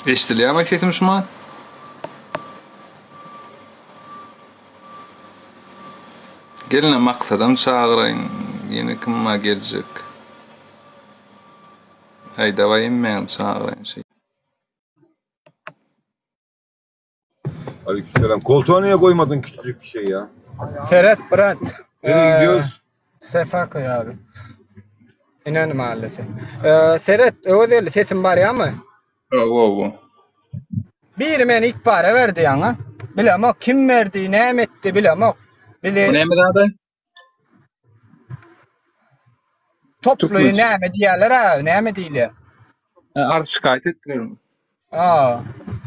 Eşitliyor sesim şu an? Gelin maksadım çağırayın. Yeni kimma gelecek? Ay davayım ben çağırayın şey. Aleykümselam. Koltuğa niye koymadın küçücük bir şey ya? Serhat Bırat. Nereye gidiyoruz? Sefaköy abi. İnönü mahallesi. Serhat öyle sesim var ya mı? Oo. Biri men ilk para verdi yana. Bilemok kim verdi, ne etti bilemok. Bu ne mi abi? Topluyu ne mi diyorlar ha, ne mi diyorlar? Artık şikayet ettirelim.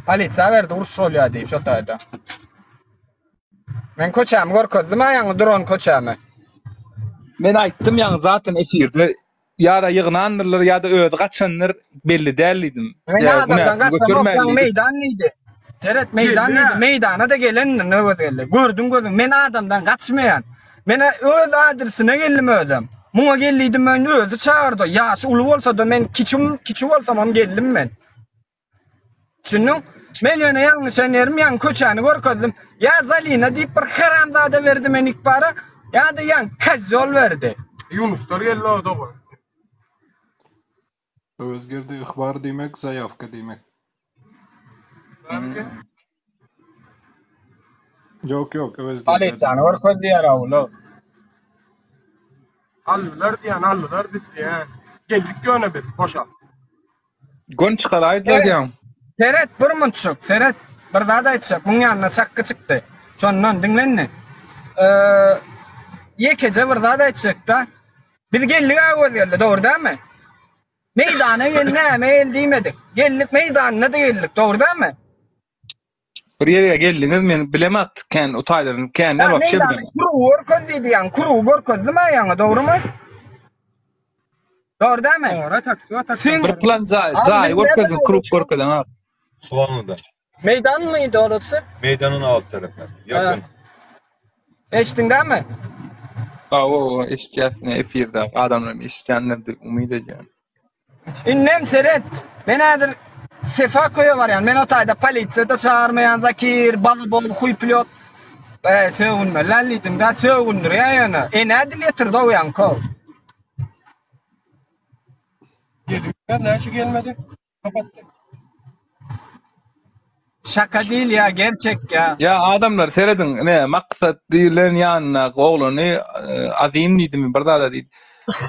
Politsiya verdi, uruş oluyor deyip şotaydı. Men koçam korkuzdım ha yana drone koçamı. Ben aytdım yani zaten efirde ya da yığınanırlar ya da öde kaçanlar belli değildim. Men adamdan kaçamak yan Götürmeliydi. meydanlıydı. Serhat meydanlıydı. Meydana da gelen ne öyle. Gördüm men adamdan kaçmayan. Men öz adresine geldim ödüm. Muňa geldim men özü çağırdı. Ýaşy uly bolsa da men kiçi bolsam ham geldim men. Şunun men ýöne ýalňy şenerim ýan köçäni görkezdim. Ya Zalina diýip bir haramzada berdi men ilk bara. Ya da ýan kazzol berdi. Yunuslar geldi o da. Özgürde ihbar demek, zayafka demek. Yok, özgürde. Alitany görkezdi ýara uly. Allılar diýen allılar bitti ya. Geldik ýöne bir boşa. Gon çıkaraydılar Evet. ya. Serhat bir munçuk. Serhat bir zat aýtjak. Muň ýanyna çakky çykdy. Şondan diňlenni. Ýekece bir zat aýtjak da. Biz geldik aga geldi, dogry dämi? Meydana gelnäme el diýmedik. Geldik meydanyna da geldik, dogry dämi? Bir yere geldiniz men bilemat ken utaylaryn ken ne bak şey bilen. Kuru görköz diýdiň, kuru görközdimi ýaňa, dogrymy? Dogry dämi? Ora taksi. Bir plan zay görkezin kurup görkezin ha. Soğanlı'da. Meydan mıydı orası? Meydanın alt tarafı. Yakın. Eşitdiň dämi? O eşkiyatne efirde adamlar işleyenler de umid ediyor. Innem Serhat. Men häzir Sefaköýe barýan. Men o taýda polisiýa da çağırmayan Zakir, bol huý pilot. Söwünme, lanlidim da söwündir ýa-ýana. Nädil ýetirdi o ýanko? Geldik. Näçe gelmedi? Kapattık. Şaka değil ya, gerçek ya. Ya adamlar seyredin ne maksat diýilen ýanyna gowlany azim diýdim berdada diýdi.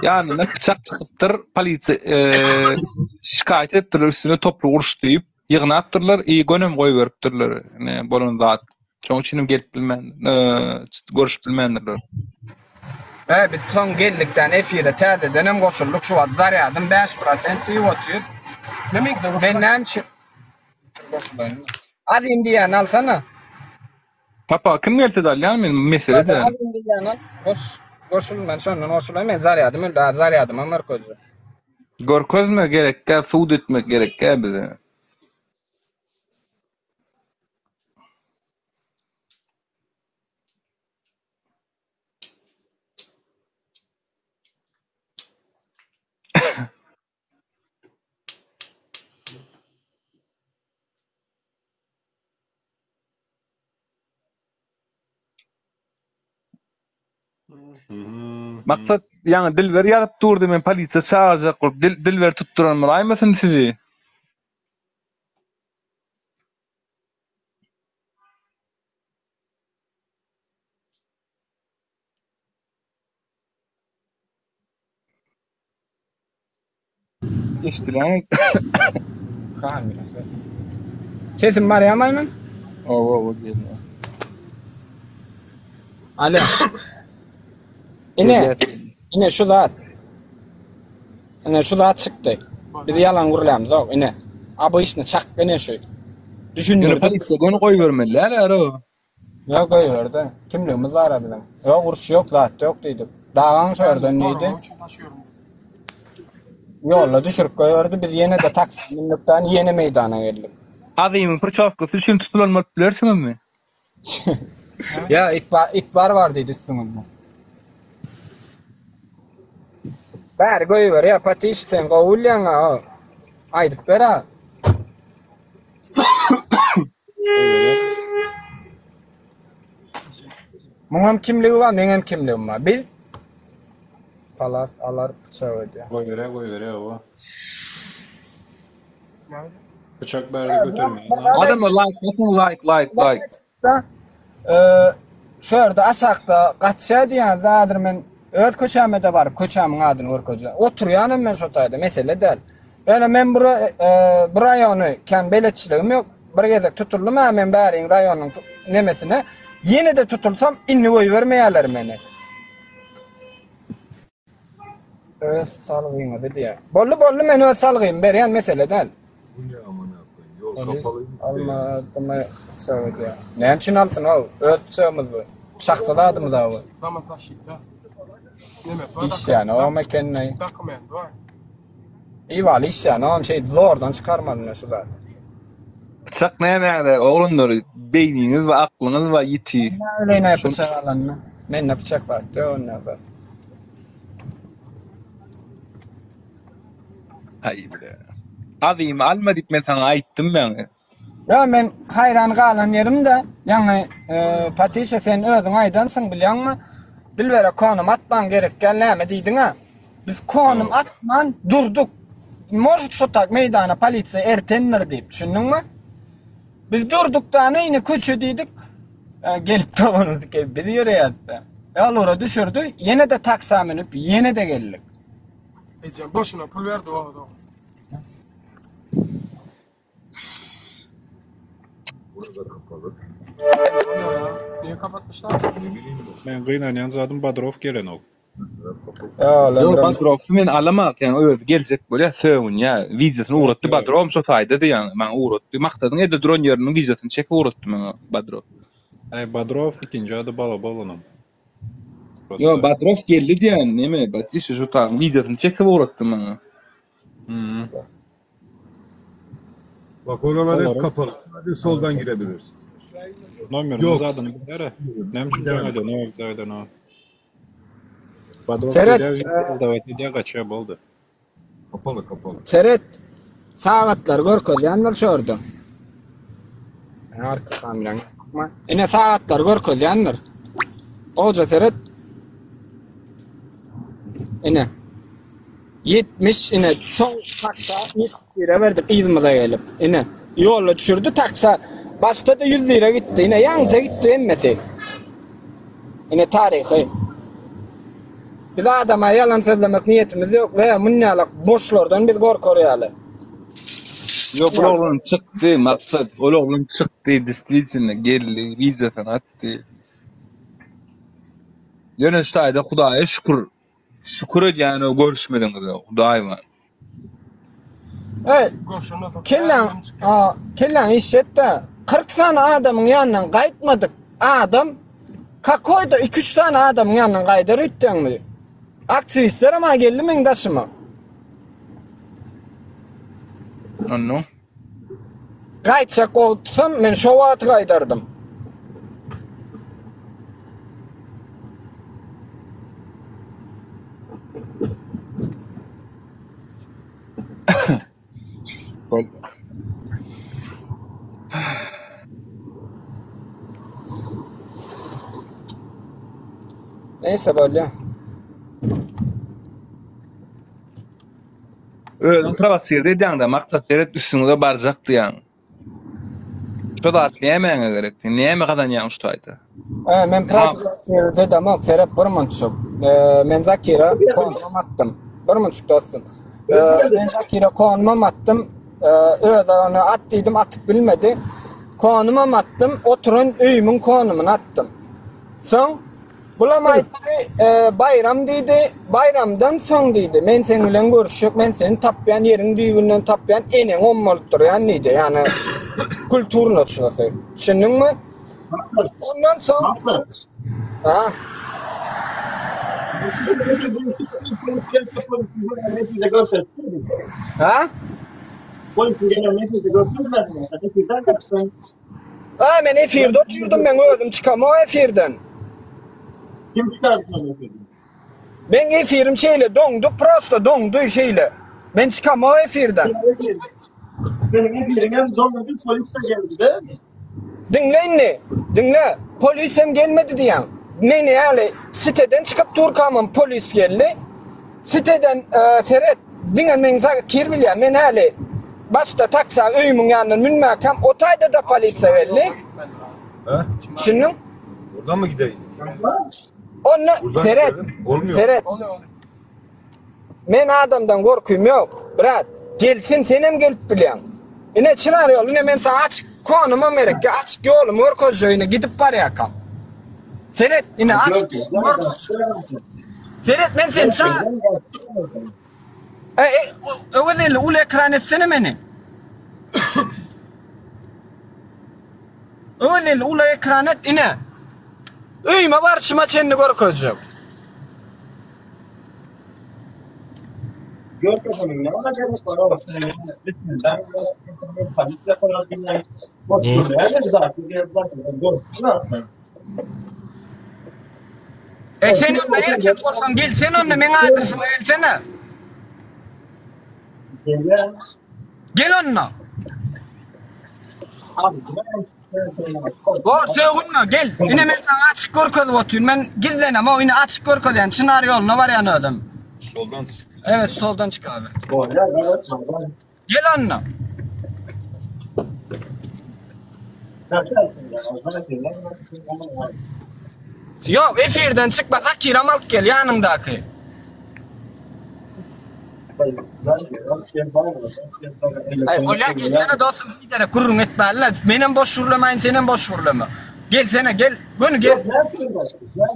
Yani ne bıçak çıkıptır polisiýa şikayet etdiler üstüne toplu uruş diýip ýygnapdyrlar gönem goýup beripdirler. Ne bolan zat. Çoň üçin gelip bilmän, görüşüp bilmändirler. Biz son geldikden efire täzeden hem goşulduk şu wagt zaryadym 5% ýotur. Nemekde Men näçe Azim diýen alsana. Papa kim gelse de yani men mesele de. Azim diýen al. Goşul men şondan goşulayım men zaryadym öldü zaryadym amar közü. Görkezme gerekkä, suud etmek gerekkä bize. Maksat yani dilber ýazyp durdy men polisiýa çağırjak bolup dilber tutduran aýmasyn sizi. Eşdilen. Sesim var ýa-maýmyn? O geldi. Alo. Ine şu zat. Ine şu zat çykdy. Biz yalan gurulýarmyz ok, ine. Aba işine çak ine şu. Ýöne Düşündirdim. polisiýa gonu goýup bermeliler aro. Yok öýürdi. Kimligimiz var bilen. Yok uruş yok, zat yok diýdim. Dagan şörden neydi? Yolla düşürüp goýurdy. Biz ýene de taksi minnikden ýene meydana geldik. Azymy Pırçavskasy şin tutulanmaly bilersiňizmi? Ya ikbar var diýdi üstüňizde. Bäri goýuber ya patiş sen gowulýan ha. Aýdyp bera. Muňam kimligi var, meňem kimligim var. Biz palas alar bıçak ödü. Koy vere o. Bıçak berdi götürmeyin. Adam like. Şurada aşağıda kaçşa diyen zadır men öt köçäme de barıp köçämiň adyny görkeje. Oturýanam men şo taýda, mesele däl. Yani men bu raýony kan beletçiligim ýok. Bir gezek tutuldım men bäriň raýonyň nemesine. Yine de tutulsam inni boy vermeýärler meni. Salgyňa dedi ya. Bolly men öz salgyň berýän mesele däl. Bu ne amına koyayım? Yol kapalıymış. Alma söwedi ya. Näme üçin alsyn o? Ötçämiz bu. Şahsada adymyz o. Sama saşita. İş yani o mekenne. Dokument var. İwali iş yani o şey zordan çıkarmadylar şular. Bıçak näme oğlunlar beyniňiz we aklyňyz we ýiti. Öyle bıçak alanna. Men ne bıçak var? Döwne bar. Haýyr. Azim alma diýip men sana aýtdym ben. Ya men hayran galan yerimde yani Patişe sen özüň aýdansyň bilýärmi? Dilbere konum atman gerekken näme diýdiň ha? Biz konum atman durduk. Morjut şotak meydana polisiýa ertenler diýip düşündiňmi? Biz durduk da näme köçe diýdik. Gelip tabandyk biz ýöreýärdi. Ýalara düşürdü. Yine de taksa minip yine de geldik. Ecem boşuna pul verdi o adam. Burada kapalı. Niye kapatmışlar? Men gynanýan zadym Badrov gelen ol. Yo Badrov men alamak yani öz geljek bolýar söwün ya wideosyny uğratdy Badrov şo taýda diýen men uğratdy maksadyň ede dron ýeriniň wideosyny çekip uğratdy men Badrov. Badrov ikinji ady bala bolanam. Yo Badrov geldi diýen neme Batişe şo taýda wideosyny çekip uğratdy men. Bak oralar hep kapalı. Hadi soldan girebilirsin. Nomeriniz adyny bilere. Näme üçin joňady, näme zaýdan o. Badrov Seret, dawaty gaça boldy. Kapalı. Seret saatlar görkezýänler şorda. Arka kameran. Ine saatlar görkezýänler. Oja Seret. Ine 70 ine son taksa 100 lira verdi İzmir'e gelip. Ine yolla düşürdü taksa başta da 100 lira gitti. Ine yanca gitti emmesi. Ine tarihi. Biz adama yalan söylemek niyetimiz yok veya munnalak boşlardan biz korkuyorlar. Yo bu oğlum çıktı maksat o oğlum çıktı distriksiyona geldi vizadan attı. Yine şu ayda Hudaýa şükür edýän o görüşmediňiz Hudaýa. Kellan işletde 40 tane adamın yanından gaýtmadyk. Adam kakoyda 2-3 tane adamın yanından gaýdar etdiňmi? Aktivistler ama geldi men daşıma. Anno. Gaýtsak bolsam men şo wagt gaýdardım. Neyse böyle. Özüň trabasyerde edýäňde maksat deret üstüňde barjakdy ýa-ni. Şo da näme gerekdi? Näme gadanýan şu taýda? Men praktikaýerde demok serep bir munçuk. Men Zakira konum attım. Bir munçuk dostum. Men Zakira konum attım. Öz onu atdydım, atyp bilmedi. Konum attım, oturun öýümün konumunu attım. Soň bulam aýtdy, bayram diýdi, bayramdan soň diýdi. Men seň bilen görüşüp, men seni tapýan ýeriň düýgünden tapýan eneň ommalyp durýan diýdi. Ýani kulturny açysy. Düşündiňmi? Ondan soň ha. Ha? Men efirde oturdum, men özüm çıkam o efirden. Kim çıkardı onu efirden? Ben efirim şeyle dondu, prosto dondu şeyle. Ben çıkam o efirden. Benim efirden dondu, polis de geldi değil mi? Dinleyin. Dinle. Polis hem gelmedi diyen. Meni yani siteden çıkıp durkamam polis geldi. Siteden seret. Dingen men Zakir bilya. Men hali başta taksa öyümün yanından münmakam. Otayda da polise geldi. He? Şunun. Oradan mı gideyim? Onu Buradan seret. gidelim. Olmuyor. Seret. Men adamdan korkuyum yok. Bırak. Gelsin senem gelip bilyan. Yine çınar yol. Yine men sana aç konuma merek. Aç yolum. Orkoz joyuna gidip var yakam. Seret. Yine aç. Orkoz. Seret men sen çağır. Öyle ulu ekran etsene beni. Öyle ulu ekran et yine. Öyme var şıma çenini korkacağım. Gör kafanın ne olacak bu para olsun. Ben panikle para dinleyin. Nerede zaten yazdılar. Gör. Sen onunla erkek olsan gel sen onunla men adresime gelsene. Gel onunla. Var söğünme gel. Yine men sana açık korkudu otuyorum. Ben gizlenem ama yine açık korkudu yani. Çınar yoluna var yani adam. Soldan çık. Evet soldan çık abi. Gel onunla. Yok efirden çıkma Zakir Amal gel yanındaki. Hayır öyle gelsene dostum bir tane kururum etme Allah. Benim boş vurulamayın senin boş vurulama. Gelsene gel. Bunu gel.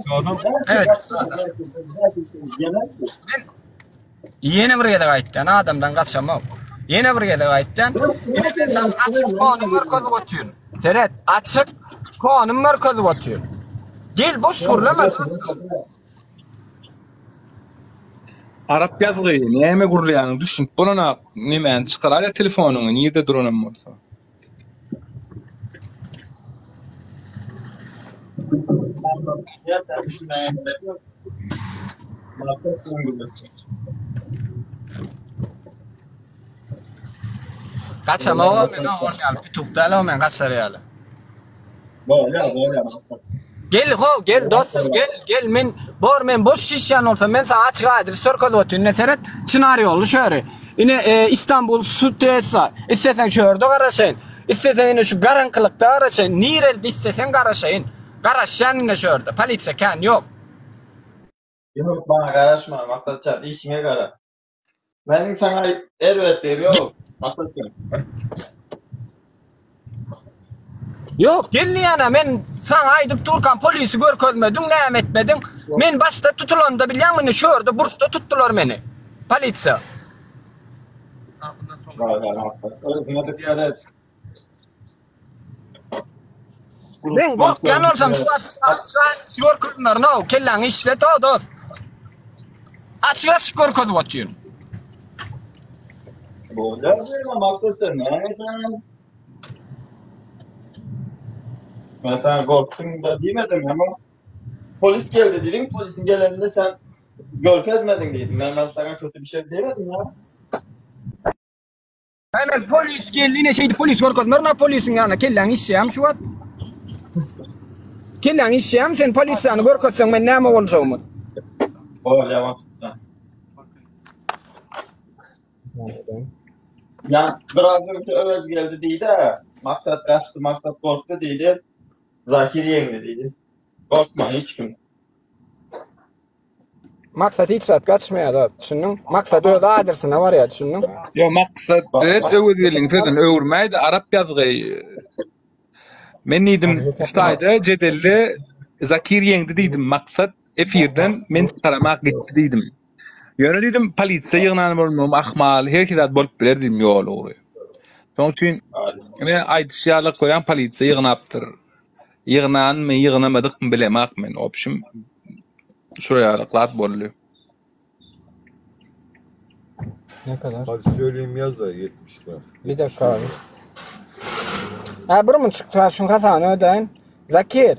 Sağdan. Evet sağdan. Ben yeni buraya da gayitten adamdan kaçamam. Yeni buraya da gayitten. Yine ben sana açık konum merkezi oturuyorum. Seret açık konum merkezi oturuyorum. Gel boş vurulama dostum. Arap yazgıyı näme gurulýanyny düşünip bolana nämen çıkar ala telefonuny niýede duranam bolsa. Kaçamam men oynayalım. Pitufda men kaçaryalı. Gel ho gel dostum gel men bor men boş şişyan olsa men sana açık adres sorkoz otuyn neseret çınar yolu şöyle. Yine İstanbul Sütesa istesen şöyle garaşayın. İstesen yine şu garankılıkta garaşayın. Nirelde istesen garaşayın. Garaşyan yine şöyle. Polisiye kan yok. Yok bana karışma maksatçı işime kara. Benim sana elbette yok. Maksatçı. Yok geldi yana men sana aydıp durkan polisi görkezmedin näme etmedin. Men başta tutulanda bilýän şu orada bursta tuttular meni. Polisiye. Ben korkyan olsam şu açık görkezler no kelläň işlet o dost. Açık görkezip otuýun. Bu ne maksatçı ne? Ben sana korktun da demedim ama polis geldi dedin, polisin geleninde sen görkezmedin dedim. Ben sana kötü bir şey demedim ya. Hemen polis geldiğine şeydi polis görkezmer polisin yanına kelläň işýäm şu wat. Kelläň işýäm sen polisiýany görkezseň men näme boljagymy? Öyle maksatçı. Ya biraz önce Övez geldi deydi ha. Maksat kaçtı, maksat korktu deydi. Zakir yeğeni deydi. Korkma hiç kim. Maksat hiç saat kaçmaya da düşündün. Maksat öyle adresine var ya düşündün. Yo maksat evet öwediliň zaten öwürmäýdi Arap yazgyy. Men diýdim Staýda jedelli Zakir yeňdi diýdim maksat efirden men taramak gitdi diýdim. Ýöne diýdim polisiýa ýygnan bolmam ahmal herkes bolup biler diýdim ýol ogry. Şoň üçin ine aýdyşýarlyk goýan polisiýa ýygnapdyr. Ýygnan ýygnamadyk bilemek men opşym şuraya bolýar. Ne kadar? Hadi söyleyeyim yaz da 70 lira. Bir dakika abi. Ha bir mi çıktı? Şun kasanı ödeyin. Zakir.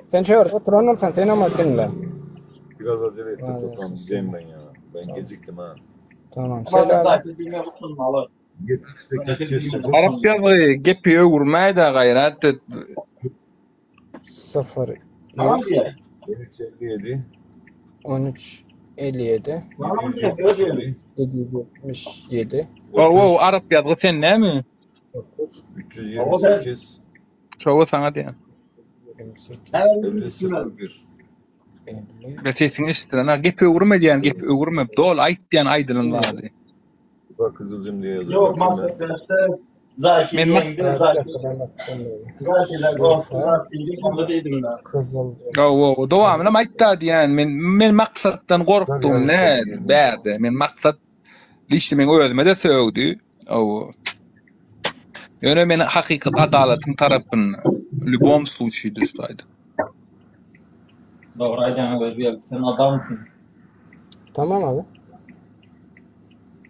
Sen şöyle oturan olsan seni ama dinle. Biraz acele ettim toplam gideyim ben ya. Ben geciktim ha. Tamam. Bana Zakir bilmiyor musun? Alır. 78 Arap yazı gepi ögürmäýdi gaýrat. 0 Tamam diye. 57 13 57 Tamam diye. Öyle. 777 O Arap yazı sen näme? 328 Çoğu sana diýen. 28 Hemen 01 50 Ve sesini işitiren, gepi ögürme diýen, gepi ögürme. Dol aýt diýen aýdylan lady. Bak Kızılcım diye yazıyor. yok maksatlarsa Zaki Men yengdim Zaki. Zakiler olsunlar. Bildiğim onda değildim ben. Kızıl O dowamyna aýtda diýen, men maksatdan gorkdum ne bärde. Men maksat işi men özüme de söwdi. O ýöne men hakykat adalatyň tarapyn lübom случае düşdüýdi. Doğru aydan özgür. Sen adamsın. Tamam abi.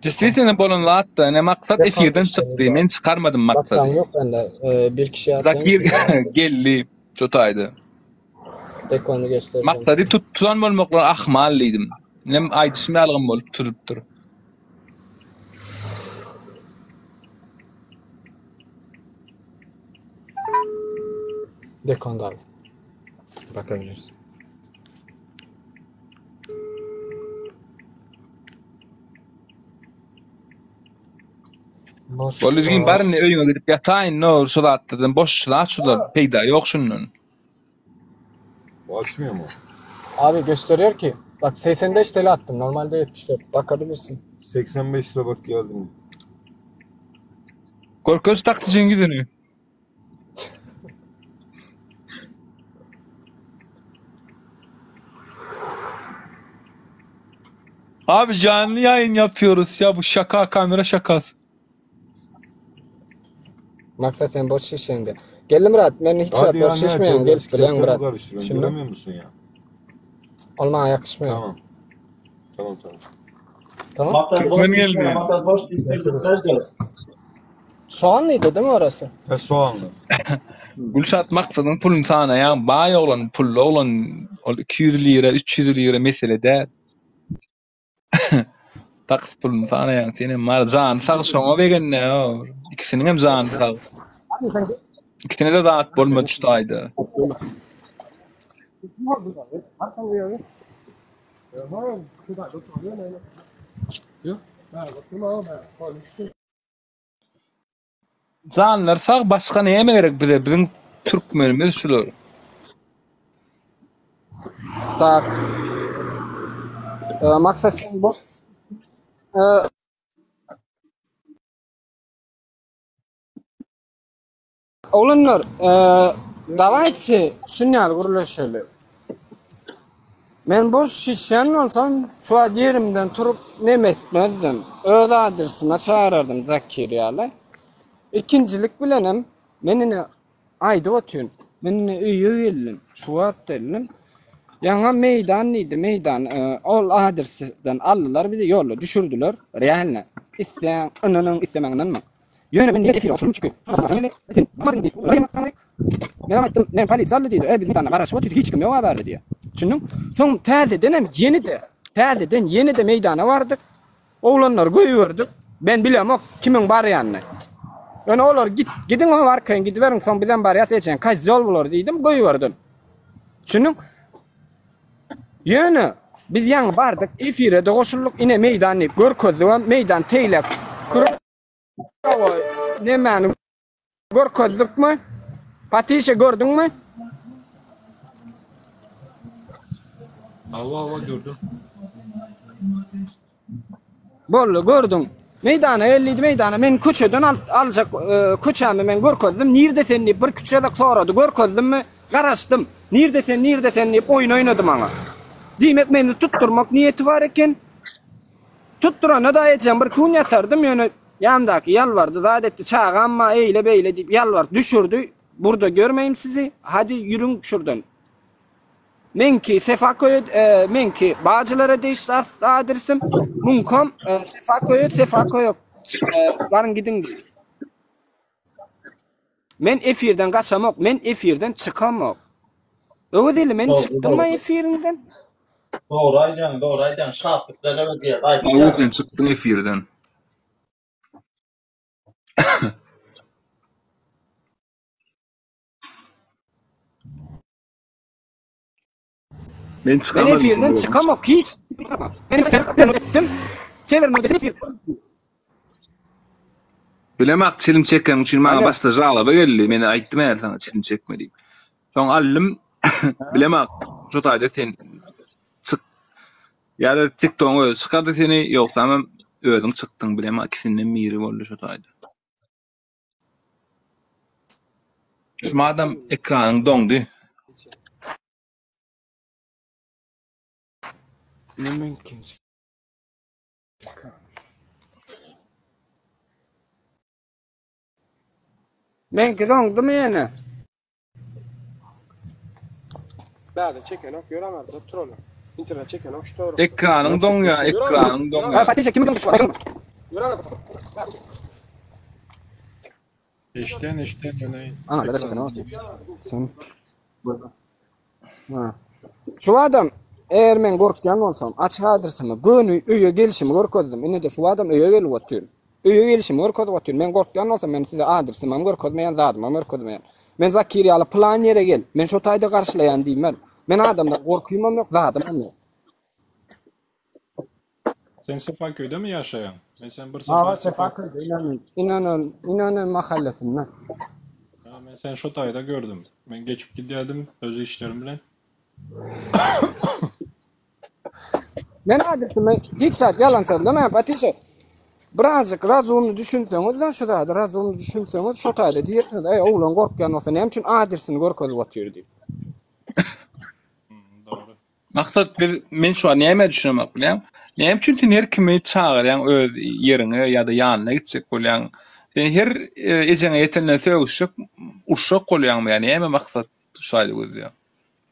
Действительно bolan latda ne maksat efirden çykdy. Men çıkarmadym maksaty. Baksam yok bende. Bir kişi Zakir gelli çotaydı. Dekonu göstereceğim. Maksady tutan bolmaklar ahmallyydym. Nem aýdyşmy algym bolup turupdyr. Dekonda abi. Bakabilirsin. Boş. Boluzgin barny öýüňe gidip ýataýyn, no şu zatdan boş şular peýda ýok şundan. O açmıyor mu? Abi gösteriyor ki. Bak 85 TL attım. Normalde 74. Bakabilirsin. 85 lira bak geldim. Korkunç taktıcın gidini. Abi canlı yayın yapıyoruz ya, bu şaka, kamera şakası. Maksat sen boş şişende. Geldim Murat. Ben hiç Hadi ya, boş ne şişmeyen. yapıyorsun? Gelip bilen Murat. Karıştırıyorum, Şimdi göremiyor musun ya? olmaya yakışmıyor. Tamam. Tamam. Tamam. Maksat boş Çok değil. gelmiyor. Maksat boş değil. Soğanlıydı değil mi orası? Soğanlı. Gülşat maksadın pulun sana ya, bay olan, pullu olan 200 lira, 300 lira mesele de. Takıs pulun sana ya, senin marcan sağ şoňa begenne ya. İkisinin hem zan sağ. İkisine de dağıt bolma düşdüýdi. Zanlar sağ, başka neye gerek bize? Bizim Türkmenimiz şular. Tak. Maksat sen boş. Oğlanlar, davayçı şunyal guruluşaly. Men boş şişen olsam şu yerimden turup nemetmezdim. Öyle adresime çağırırdım Zakiryalı. İkincilik bilenem menini ayda otuyun. Menini üyü geldim. Şu attelim. Yana meydanlıydı meydan. Ol adresinden aldılar bizi yolu düşürdüler. Realne. İsteyen ananın istemenden mi? Yöne ben niye efir olsun çıkıyor. Ben attım. Ne palit sallı dedi. Biz bir tane garaş oturdu. Hiç kim yok haberdi diye. Çünkü son tezeden yeni de meydana vardık. Oğlanlar koyuyorduk. Ben biliyorum o kimin var yanına. Yani oğlar gidin o varken gidiverin son bizden bari seçen kaç yol bulur dedim koyuyordum. Çünkü yani biz yan vardık. Efire de koşulluk yine meydanı görközü meydan teylek kurup ne mani görközlük mü? Patişe gördün mü? Hava gördüm. Bollu gördüm. Meydana 50 meydana men küçeden alacak küçämi men görkezdim. Nirde sen bir küçädek soradı görkezdim mi? Garaşdym. Nirde sen deyip oyun oynadım ana. Diýmek meni tutturmak niyeti var eken. Tutturana da etjem bir gün yatardım ýöne ýandaky ýalvardy. Zadetdi çağamma eýle beýle diýip ýalvar düşürdü. Burada görmeyim sizi. Hadi yürün şuradan. Menki Sefako'ya, menki Bağcılar'a değişti adresim. Munkom Sefako'ya varın gidin diye. Men efirden kaçamak, men efirden çıkamak. Öyle değil, men çıktım mı efirinden? Doğru aydan. Şaplıklarına diye. Sen çıktın efirden. Ben çıkamadım. Ben efirden çıkamam. Hiç çıkamam. Ben ettim. Çevirme dedim. Bilemek çilim çeken için bana başta jala geldi. Meni aýtdym eger sana çilim çekmediğim. Soň allym bilemek. Şu taýda sen çık. Ýa-da TikTok'u öz çykardy seni ýoksa özüň çykdyň bilemek ikisinden biri boldy şu taýda. Şu adam ekranyň doňdy. Ne mümkün. Ben gidiyorum yani. Bäde çeken ok ýöramar da tur ola. İnternet çeken ok şu toru. Ekranyň doň ýa, ekranyň doň Ha, ýa. Patricia kimi göndermiş? Bakın. Ýöramar. Eşten ýöne. Ana, da çeken olsun. Sen. Ha. Şu adam eğer men gorkyan olsam açık adresimi gönü öýe gelişimi gorkozdum. Ine de şu adam öýe gelip otur. Öýe gelişimi gorkodyp otur. Men gorkyan olsam men size adresimi gorkodmayan zadymy gorkodmayan. Men Zakiri alıp plan ýere gel. Men şu taýda garşylayan diýmem. Men adamdan gorkuymam ýok, zadymam ýok. Sen Sefaköy'de mi yaşayan? Sen bir Ha, Sefaköy'de inanın mahalletimden. Ben sen şu tayda gördüm. Ben geçip gidiyordum öz işlerim bilen. Men adresimi hiç saat yalan söyledim. Men Patricia birazcık razumlu düşünseniz, şu taýda razumlu düşünseniz, şu taýda diýersiniz, "Ey oğlan gorkyan bolsa näme üçin adresini gorkodyp otyr" diýip. Doğru. Maksat men şu an näme düşünmek bilýän? Näme üçin sen her kimi çağırýan öz ýerine ýa-da ýanyna gitjek bolýan? Sen her ejeňe ýetenden söwüşip uşak bolýan, ýani näme maksat şaýda gözlýär?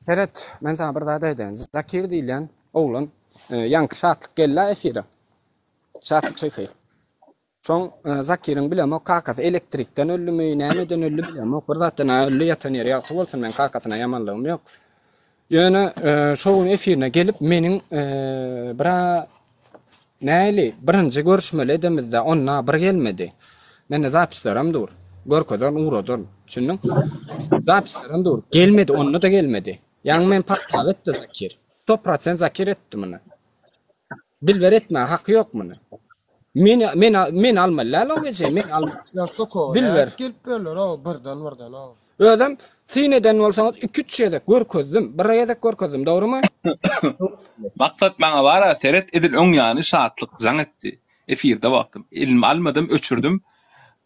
Seret, men sana bir daha dedim. Zakir diýilen oğlan ýanky şatlyk geldi efire. Şatlyk çeker. Şoň Zakir'in bilen o kakasy elektrikden öldümi, nämeden öldü bilen o bir zatdan öldü ýatan ýere ýaty bolsa men kakasyna ýamanlygym ýok. Ýöne şoň efirine gelip meniň bira näli birinji görüşmeli edemizde onna bir gelmedi. Men zapislerim dur. Gorkodan uğradım. Düşündün? Zapislerim dur. Gelmedi, onna da gelmedi. Ýani men pastaw etdi Zakir. 100% Zakir etdi meni. Dilber etme, hakkı yok munu. Men almalar o gece, men almalar. Ya soko. Dilber. Gelip böyle o birden o. Ödem, sineden olsanız 2-3 şeýde görkezdim, bir ýerde görkezdim, dogrymy? Maksat bana bara seret edil öň ýany şatlyk jaň etdi. Efirde baktım. Ilmi almadım, öçürdüm.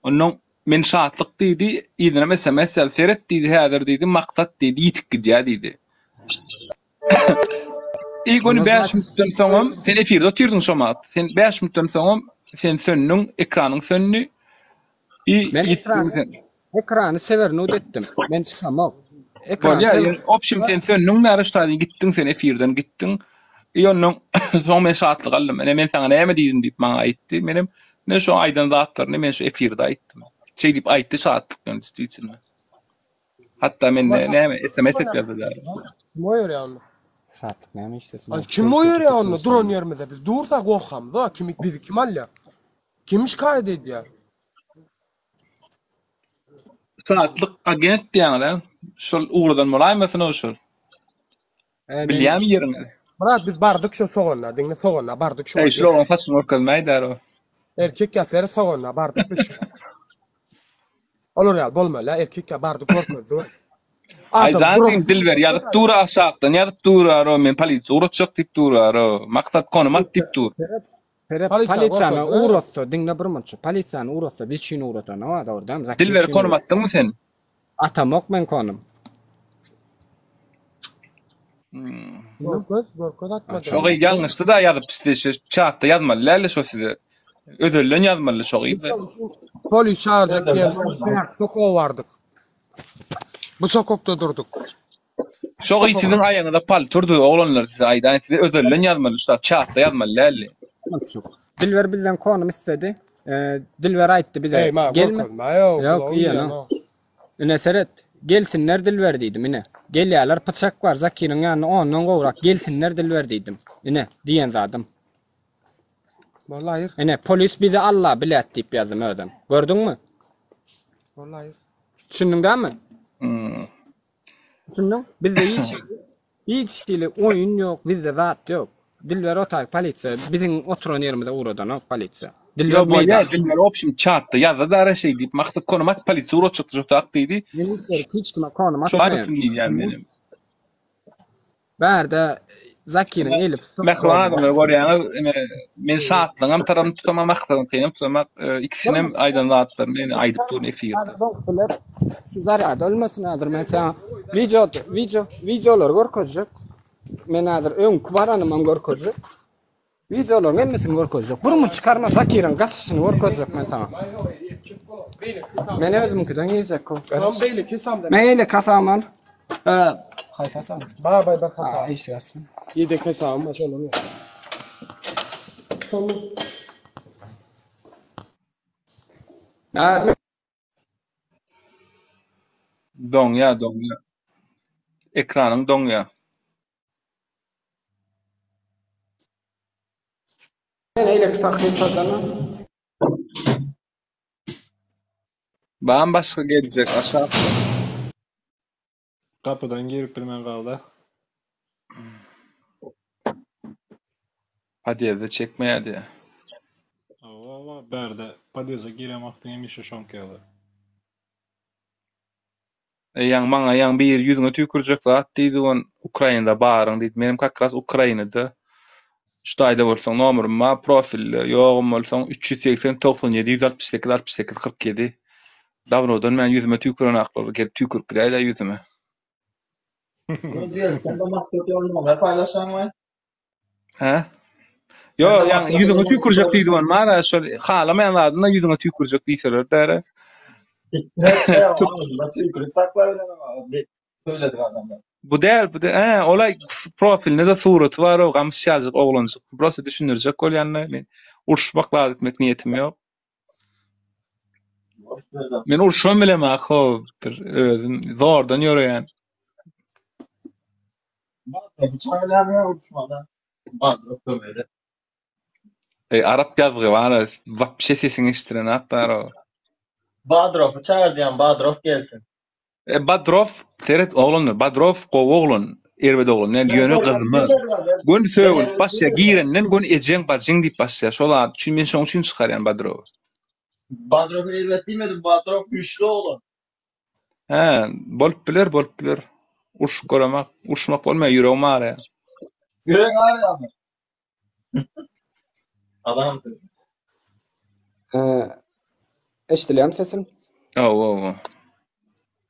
Ondan men şatlyk diýdi, ýene mesel seret diýdi, häzir diýdi, maksat diýdi, ýitip gidýär diýdi. İlk onu 5 minutdan soňam sen efirde oturdun şomat. Sen 5 minutdan soňam sen sönüň ekranyň sönüni. Ekranı severini ödettim. Ben çıkamam. Ekran severini. Opşim sen sönüň näre gittin sen efirden gittin. Ýonyň soň men şatlyk aldym. Men sana näme diýdim diýip maňa aýtdy. Menim ne şu aýdan zatlaryny men şu efirde aýtdym. Şey diýip aýtdy şatlyk ýöneticisi. Hatta men näme SMS etdiler. Kim oýar ýa-ni? Şatlyk näme işlesin? Kim oýar ýa-ni? Duran ýermede biz dursa gorkam da bizi kim alýar? Kim şikayet edýär? Şatlyk agent diýenler. Şol uğradan molaýmasyn oşul. Bilýän ýerine. Murat biz bardyk şu soğanla, diňe soğanla bardyk şu. Şol olan saçyn orkazmaýdar o. Erkek ýa-da soğanla bardyk biz. Olur ýa, bolmaly, erkek ýa bardyk orkazdy. Aýdan Dilber ýa-da tura aşakdan ýa-da tura ro men polisiýa uratjak diýip tura ro. Maksat konumat diýip dur. Polisiýany uratsa, diňle bir munça. Polisiýany uratsa, biçini uratan, o da ordam. Dilber konumatdyňmy sen? Atamok men konum. Gorkoz atmadı. Şogy ýalňyşdy da ýazyp pisleşe chatda ýazmalylar şo size. Özellen ýazmaly şogy. Polis çağıracak diye sokağa vardık. Bu sokakta durduk. Şogy sizin aýaňyzda pal turdy, oglanlar size aýdan size özellen ýazmaly, şu chatda ýazmalylar. Dilber bizden konum istedi. Dilber aýtdy bize. Gelme. Yok, ýa-ni. Ine seret, gelsinler Dilber diýdim ine. Gelýärler, pıçak var, Zakir'in ýanyna ondan gowrak gelsinler Dilber diýdim. Ine, diýen zadym. Vallahi. Ine, polis bizi Allah bilet diýip ýazdym ödem. Gördüňmü? Vallahi. Düşündüňmi? Düşündüm. Bizde hiç oyun yok, bizde zat yok. Dilber Otay polisiýa bizim oturan ýerimizde uğradan polisiýa. Dilber Yo, bu meydan. ya dilber opşym çatdy. Ýa-da dara şey diýip maksat konumak polisiýa ura çykdy jotak diýdi. Milisiýa hiç kime konum Şu atmaýan. arasyn diýýär menim. Bärde Zakir'in elip Mehlan adamlar görýäňiz, men şatlyňam taram tutama maksadyň kynam tutamak ikisinem aýdan zatlar meni aýdyp durýan efirde. Şu zaryada ölmesin adır men sana videolar görkezjek. Men adır öň kubaranymam görkezjek. Videolar gelmesin görkezjek. Burumu çıkarma Zakir'in gaçysyny görkezjek men sana. Men özümkiden ýyjek. Tam beýle kesam da. Meýle kasaman. Haýsasam. Bay kasam. Iş gasyn. Ýede kesam maşallah. Tamam. Doňa. Ekranyň doňa. Men eýle sakypdana. Bam başga geljek aşağı. Kapıdan girip bilmem kaldı. Hadi çekmeýärdi. Valla berde padeza giremaktan emişe şonk geldi. Ýaň maňa ýaň bir ýüzüňe tükürjek zat diýdi on Ukrainada baryň diýdi. Menim kakras Ukrainada. Şu aýda bolsaň nomerym profil ýogum bolsaň 380 97 168 47. Davnodan men ýüzüme tüküren aklar gelip tükürüp gideýär ýüzüme. Özgür, sen de maksat yorulma paylaşan mı? He? Yo, ýaňy ýüzüňe tükürjek diýdi on. Mara şol halamaýan zadyna ýüzüňe tükürjek diýseler däre. Tükürük saklar bilen ama söyledi adamlar. Bu däl, olay profilinde de surat bar, o gamsy ýalyjyk oglanjyk. Burasy düşünürjek ol ýany men urşmak lazım etmek niýetim ýok. Men urşmam bilemä, bir özüm zordan ýöreýän. Badrof çağırlar uçmada. Badrof böyle. Arap ýazgy bar, wapşe sesini eşitiren atlar o. Badrof'u çağır diyen Badrof gelsin. Badrof, seret oglanlar. Badrof gowy oglan, erbede oglan. Yani ýöne gyzmy. Gün söwül başya girenden gün ejeň basyň diýip başya. Şola üçin men şoň üçin çykarýan Badrof. Badrof'u elbet diýmedim. Badrof güçlü oğlan. He, bolup biler. Urşmak bolmaýar, ýüregim ağrýar. Yürek ağrıyor mı? Adam sesi. Eşdilýär sesim? O.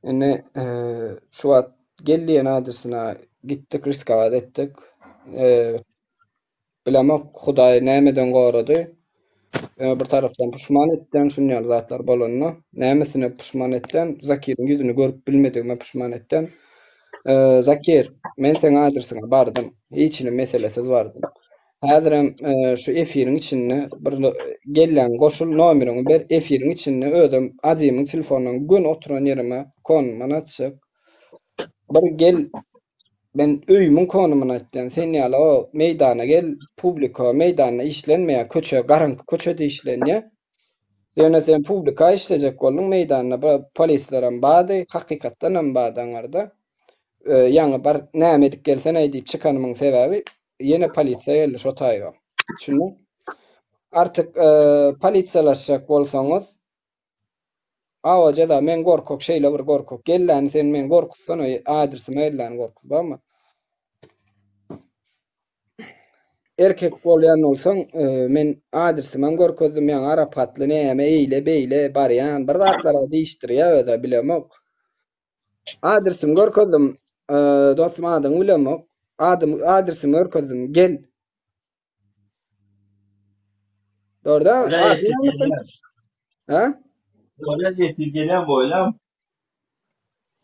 Ene şu wagt gelýän adresyna gitdik, riskawat etdik. Bilemek Hudaý nämeden gorady. Bir tarafdan pişman etden şunýal zatlar bolanyna. Nämesine pişman etden? Zakir'in ýüzüni görüp bilmedigime pişman etden. Zakir, men seň adresyňa bardym. Hiçbir meselesiz bardym. Häzirem şu efiriň içinde bir gelen goşul nomeryňy ber, efiriň içinde özüm ajymyň telefonunyň gün oturan ýerime konumyny açyp bir gel, ben öýümüň konumyny açdym. Sen ýaly o meýdana gel, publika meýdana işlenmeýär, köçe garanky köçede işlenýär. Ýöne sen publika işlejek boldun meýdana, polisleram bady, hakykatdan hem bady aňarda. Ýa-ni bar näme edip gelsen aýdyp çykanymyň sebebi yine polisiýa geldi şo taýda. Şunu artık polisiýalaşjak bolsaňyz awajada men gorkok şeýle bir gorkok gellän sen men gorkuksan adresime gellän gorkuk barmy? Erkek bolýan bolsaň men adresime gorkozdım ýa arap hatly näme eýle beýle barýan bir zatlara diýişdirýär öde bilemek. Adresimi gorkozdım dostum adyny bilemek. Adresimi görkezdim gel. Doğru. Ha? Öyle yetirgelen boylam.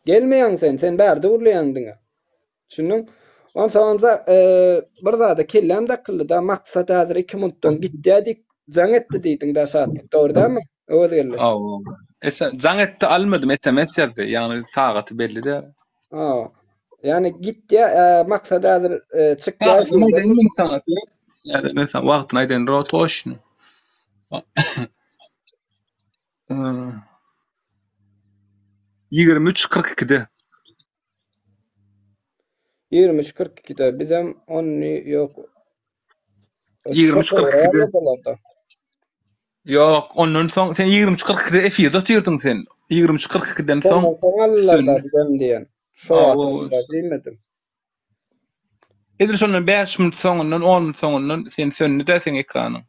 Gelmeýän sen bärde urlaýandyň. Şunun on sonunda bir zada kellem de kıldı da maksat hazır 2 minutdan gitdik jaň etdi diýdiň da saat. Doğru mı? Öwür geldi. Jaň etdi almadım SMS ýazdy. Ýani sagaty belli de. Yani gitdi maksat hazır çykdy. Yani mesela wagtyny aýdan rotoşny. 23:42'de. 23:42'de bizem onu yok. 23:42'de. Yok, ondan soň sen 23:42'de efirde tutýardyň sen. 23:42'den soň Sonralarda bizem diýen. Şo wagtda diýmedim. Edir şondan 5 minut soňundan 10 minut soňundan sen sönni de sen ekranyň.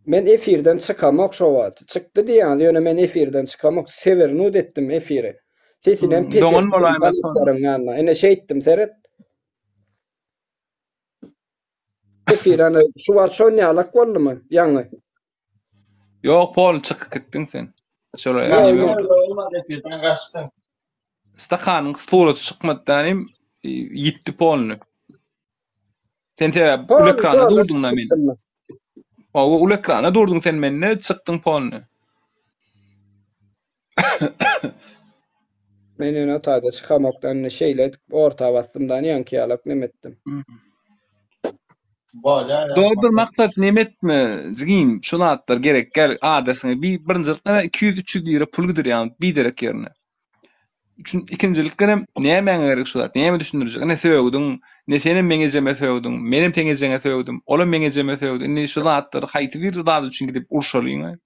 Men efirden çıkamak şo wagtda. Çykdy diýen ýöne men efirden çıkamak severnud etdim efiri. Sesinem pek. Doňun bolaýma soň. Ene şey etdim seret. Efirany şu var şo ne alak boldymy? Ýaňy. Yok, pol çıkıp gittin sen. Şöyle Olmadı birden kaçtın. stakanyň stolata çykmadan yitti polny. Sen te ul ekrana durdun da men. O ul ekrana durdun sen menne çyktın polny. Men ýöne taýda çıkamakdan şeýle orta bastymdan ýanky alak nemetdim. Doğrudur, maksat nimetme, zigim, şunu atlar gerek, gel adresine birinciliklerine 200-300 lira pul gidir yani bir direk yerine. İkinciliklerine neye men gerek şu at, neye mi düşündürecek, ne seviyordun, ne senin meneceme seviyordun, benim teneceme seviyordum, oğlum meneceme seviyordun, ne şu atlar, hayti bir rıdadı için gidip urşalıyın.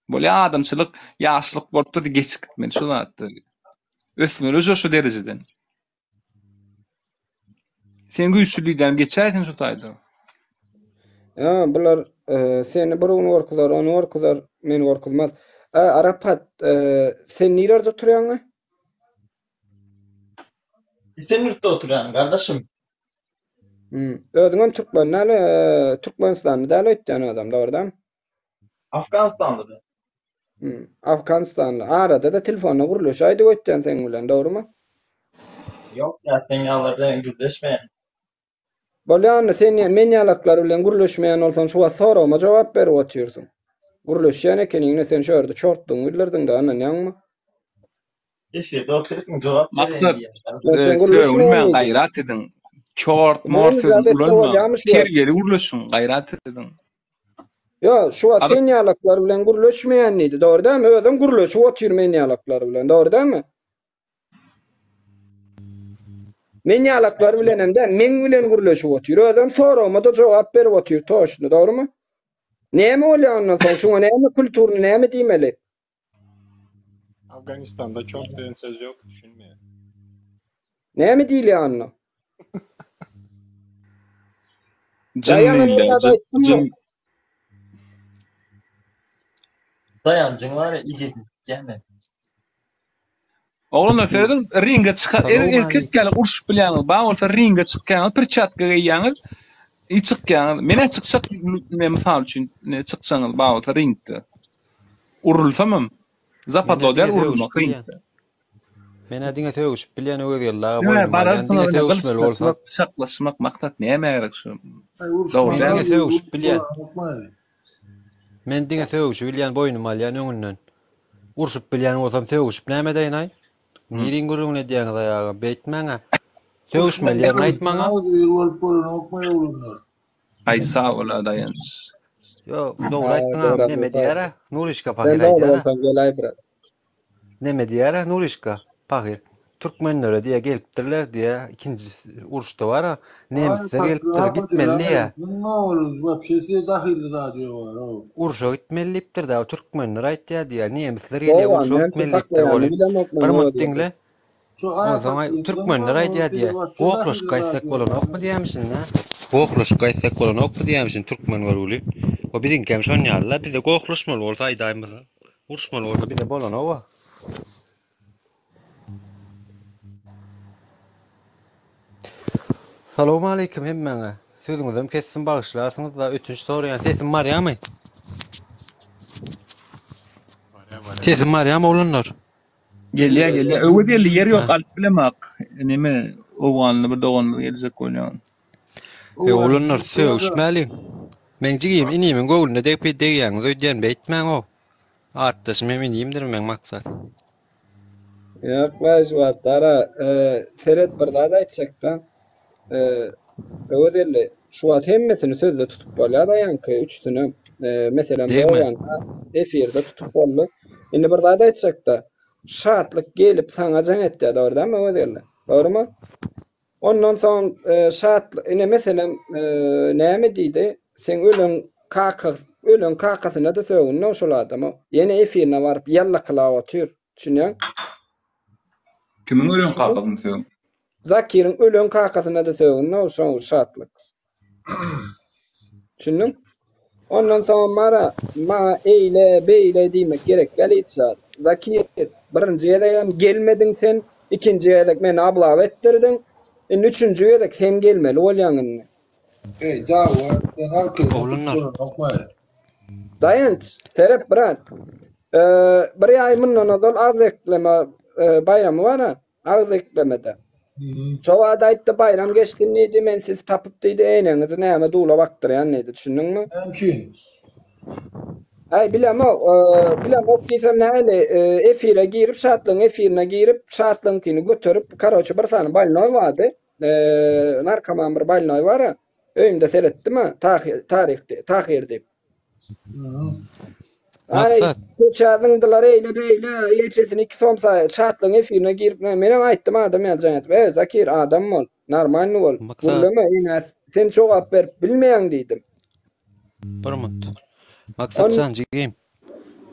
Böyle adamçılık, yaşlılık bortta da geç gitmedi, şu atlar. Ösmeli şu dereceden. Sen güçlülüğden geçersin şu tayda. Ya bular seni bir onu orkular, meni orkulmaz. Arapat, sen nerede oturuyorsun? Sen yurtta oturan kardeşim. Özüňem Türkmenistan'da däl ötden adam da orada. Afganistan'da da. Afganistan'da. Arada da telefonla guruluş aydı ötden sen bilen, doğru mu? Yok ya, sen yalardan güzleşmeyen. Bolýany sen men ýalaklar bilen guruluşmaýan bolsaň şu sorama jogap berip otyrsyň. Guruluşýan ekeniňi sen şördi çortdyň bildirdin da anan ýaňmy? Efirde oturursun cevap Maksat, men gayrat edin. Çort, morfin, ulanma. Tergeli guruluşun, gayrat edin. Yo, şu sen ýalaklar bilen guruluşmaýan idi, doğru dämi? Özüm guruluşup otyrmän ýalaklar bilen, doğru dämi? Men ýalaklar bilen hem de men bilen guruluşup otyr. Özüm sorama da jogap berip otyr, toşnu, doğru mu? Näme bolýan soň şuňa näme kulturyny näme diýmeli? Afganistan'da çok diyen söz yok, düşünmeyin. Näme diýilýän? Dayancın var ya, iyicesin. Gelme. Oğlum Feridun ringe çıkar, erkek gelip urşup bilýän, ba bolsa ringe çykýan, perçatka giýýän, çykýan. Mene çyksak, men misal üçin çyksaňyz ba bolsa ringde. Urulsamam. Zapatloder urulmak ringde. Mene diňe tögüşüp bilýän öwür ýyllar boýunça diňe tögüşmeli bolsa çaklaşmak maksat näme gerek şu? Diňe tögüşüp bilýän. Men diňe tögüşüp bilýän boýnum alýan öňünden. Urşup bilýän bolsam tögüşüp näme diýen? Nirin gurulny diýen daýaga beýtmäňe. Tögüşmeliň aýtmaňa. Ay sağ ol daýanç. Yo, dogry aýtdyňam, näme diýär? Nurişka pahir aýdýar. Näme diýär? Nurişka pahir. Türkmenlere diye gelipdirler diye ikinci uruşda var ha. Nemsler gelipdir gitmeli ya. Ne olur bak şeysi dahil radyo var o. Uruşa gitmelipdir da Türkmenler ayt diye nemsler geliyor uruşa gitmelipdir oluyor. Bir mut dinle. O zaman Türkmenler ayt diye. Oğluş kaysak olan ok mu diyemsin ha? Oğluş kaysak olan ok mu diyemsin Türkmenler oluyor. O bizim kemşon yalla bizde oğluş mu olsa aydayımız. Uruş mu olsa bizde bolan o. Salamu aleyküm hemmene. Sözünüzüm kessin bağışlarsınız da üçüncü soruyan sesim var ya mı? Sesim var ya mı olanlar? Gelýär. Öwede ýeri ýok alyp bilemek. Neme owanly bir doganly gelecek bolýan. Olanlar söýüşmäli. Men jigim inimin gowluny degip degýäňiz öýdýän beýtmäň o. Atdaş men inimdir men maksat. Yaklaş var tara seret bir daha aýtjakdan öwedeli şu at hemmesini sözde tutup bolýar ýa-ni üçsüni meselem boýan efirde tutup boldy. Indi bir daha aýtjakda şatlyk gelip sana jan etdi doğrudanmı özgelle? Doğrumu? Ondan soň şatlyk ine meselem näme diýdi? Sen ölüň kakasyna da sögünne şol adamy ýene efirine baryp ýalla kylap otyr. Düşünýäň? Kimin ölüň kakasyny sögün? Zakir'in ölüň kakasyna da sögünne şol şatlyk. Düşündün? Ondan soň ma eyle beyle diýmek gerek gelýär. Zakir birinji ýerde gelmedin sen, ikinji ýerde meni ablaw etdirdin. Üçüncü ýerde sen gelmeli bolýaň. Dawa, sen arkadaşlar Oğlunlar. okmayın. Dayanç, terep bırak. Bir ay mundan azal az ekleme bayramı var ha, az eklemede. Çoğada aytdı bayram geçti neydi men siz tapıp deydi eynenizi näme duula baktırayan neydi düşündün mü? Hemçin. Ay bilem diýsem näle efire girip şatlyň efirine girip şatlyňkyny götürüp karoçy bir sany balnoy vardy. Narkoman bir balnoy var ha. Öýümde seretdim ha, tahir. Ay, köçädiňdiler eýle beýle, ýeçesini 2 somsa şatlyň efirine girip menem aýtdym adam ýajaňat. Zakir adam bol, normal bol. Bullama ýene sen jogap berip bilmeýäň diýdim. Bir minut. Maksat sanjygym.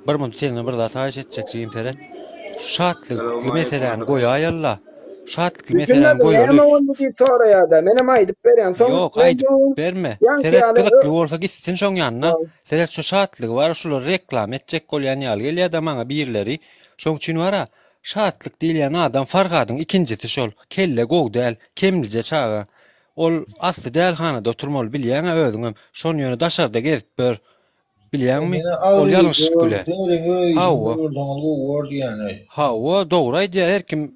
Bir minut seni bir da taýş etjekjim Teret. Şatlyk meseleni goýaýalla. Şatlyk meseleni goýaýlar. Näme boldy diýip soraýarda. Menem aýdyp berýän. Ýok, aýdyp berme. Teret gydykly bolsa gitsin şoň ýanyna. Teret şu şatlygy bar, şular reklam etjek bolýan ýaly gelýär da maňa birleri. Şoň üçin wara şatlyk diýilýän adam Farhadyň ikincisi şol. Kelle gow däl, kemlice çaga. Ol asly dälhanada oturmaly bilýän özüňem. Şoň ýöne daşarda gezip ber. Bilýänmi? Ol ýalňyş güle. Hawa dogry aýdýar, her kim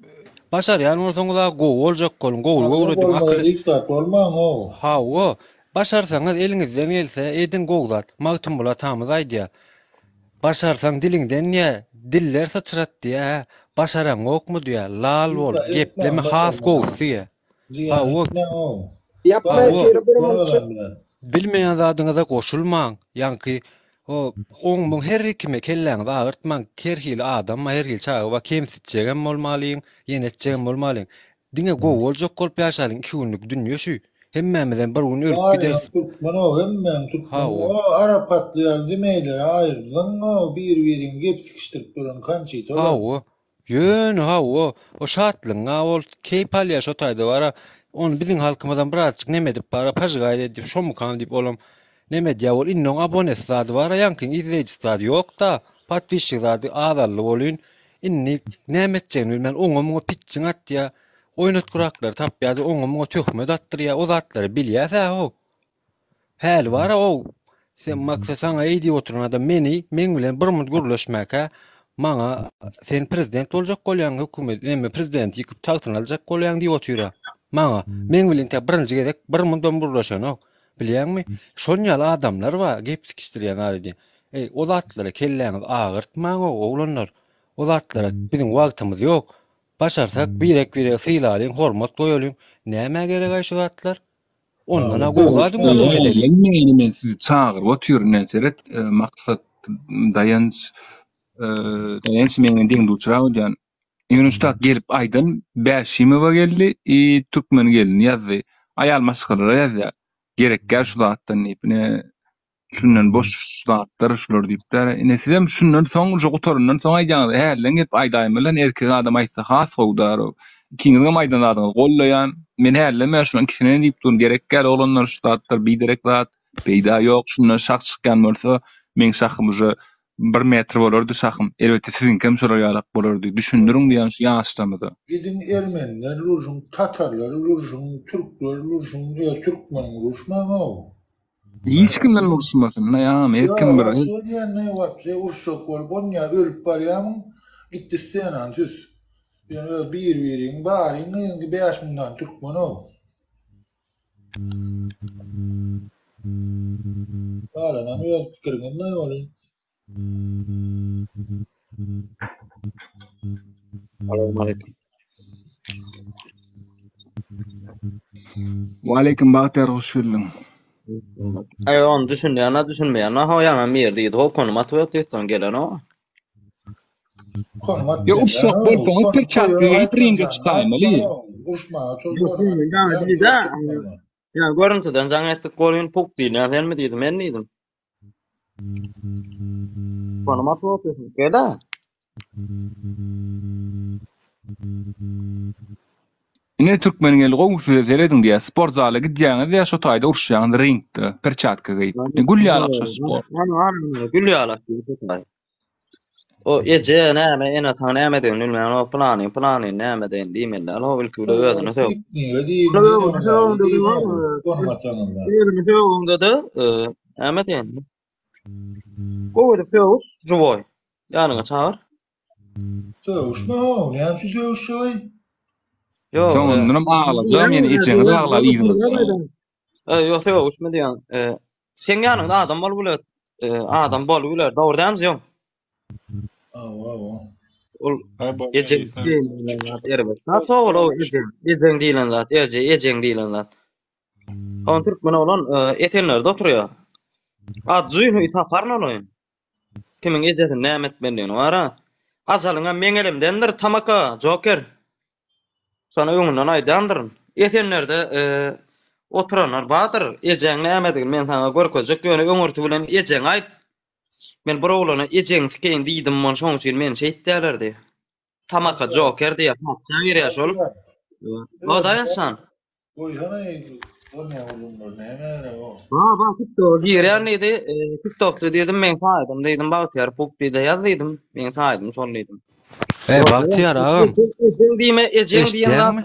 başar ýany bolsaňyz da gow boljak bolun, gow gowradyň akly. Hawa başarsaňyz eliňizden gelse edin gowlat. Magtym bola tamyz aýdýar. Başarsaň diliňden ýa diller saçratdy. Başaran okmu diýär, lal bol, gepleme has gowsy. Hawa bilmeýän zadyňyza goşulmaň, ýanky oňmuň her kime kelläňiz agyrtmaň, kerhil adam, herhil çagy we kemsitjegem bolmalyň, ýenetjegem bolmalyň. Diňe gow boljak bolup ýaşalyň 2 günlük dünýe şu. Hemmemizden bir gün ölüp gideriz. Mana hemmem tutma. O ara patlaýar dimeýler, aýr. Zaňa bir-biriň gep sikişdirip duran kançy tola. Hawa. Hawa. O şatlyňa ol keypalýar şo taýda bara. Onu biziň halkymyzdan birazçyk neme dip bara paşgaýda edip şomu kan dip olam. Neme diýär innoň abonesi zady bara ýankyň izleýiji zady ýok da patwişçi zady azally bolýan. Inni näme etjegini bilmän oňa pitçiň atýa. Oýnatkuraklar tapýady oňa töhme datdyrýar. O zatlary bilýär o. Häl bara o. Sen maksat saňa eýdi oturan adam men bilen bir mut gürleşmäke maňa sen prezident boljak bolýan hökümet neme prezident ýykyp tagtyny aljak bolýan diýip otyra. Maňa men bilen tä birinji gezek bir mundan gürleşen o. Bilýärmi? Şol ýaly adamlar bar, gep sikişdirýän ady. O zatlary kelläňiz agyrtmaň oglanlar. O zatlara biziň wagtymyz ýok. Başarsak birek sylalyň, hormat goýalyň. Näme gerek aýşy zatlar? Ondan gowladyň edelim. Men sizi çagyryp otyryn Teret, maksat dayanç meniň deň duçraw diýen. Ýunustak gelip aýdan Bäşimowa geldi, Türkmen geldi ýazdy. Aýal maşgalara ýazdy. Gerek gel şu zatdan ipine şundan boş zatlar şular diýipler. Ine sizem şundan soň jogutorundan soň aýdýaňyz hälen gelip aýdaýmylan erkek adam aýtsa has gowdar. Ikiňizge maýdan adyňyz gollaýan. Men hälen şulan kişine diýip durun gerek gel olanlar şu zatlar biderek zat peýda ýok. Şundan şak çykkan bolsa men şakymyjy 1 metr bolardy şakym. Elbetde sizinkem şoraýalak bolardy. Düşündürüň diýen şu ýaşdamydy. Gidin Ermeniler, Rujun, Tatarlar, Rujun, Türkler, Rujun, Türkmen, Ruşman o. Hiç kimden uruşmasın. Näme erkin bir. Ya ne var? Uruşok bol, bonya ölüp barýam, gitdi senan tüs. Ýani bir-biriň baryň 5 mundan Türkmen o. Bala näme kirgen näme boly? Assalamualaikum. Waalaikum Bahtar hoş geldin. Onu düşünmeýän ha ýaňa mer diýdi. Hop konum atýar diýsen gelen o. Ya uşak bolsaňyz perçatky giýip ringe çykaýmaly. Uşma, Ya görüntüden jaň etdik golün puk diýler, ben mi diýdim, men diýdim. Bana mat otursın, keda? Ne türkmeniň eli goňşy derediň diýä sport zala gidýäňiz ýa şo taýda urşýaňyz ringde perçatky giýip. Gülýalak şo sport. Gülýalak diýip. O ece näme ene tan näme diýen bilmän o plany näme diýen diýmeler. O bilküle özüne söp. Näme diýen? Gowy peus, jowoy. Ýanyňa çağır. Söwüşme o, näme söwüşýy? Yo, Soňundan ağlajam, ýene ejeňi ağlap ýygyň. Yo, söwüşme diýen. Sen ýanyňda adam bol bilet. Adam bol bilet. Dogrydanmyz ýok. Ol ejek diýenler. Nasıl o ejek? Ejeň diýilen zat, ejeň diýilen zat. On türkmen olan etenlerde oturýar. Ad jyny taparna oýun. Kimin ejetin näme etmeliň wara? Azalyňa meň elimdendir tamaka, joker. Sana öňünden aýdandyryn. Etenlerde oturanlar badyr. Ejeň näme diýen men sana görkezek ýöne öňürtü bilen ejeň aýt. Men bir oglany ejeň sikeň diýdim, men şoň üçin men şeýtdärlerdi. Tamaka joker diýip hatçan ýerýär şol. O da insan. TikTok ýerýär nedi? TikTokda dedim men saýdym, dedim Bagtyar puk diýdi, ýazdydım. Men saýdym, şol dedim. Bagtyar agam. Ejeň diýen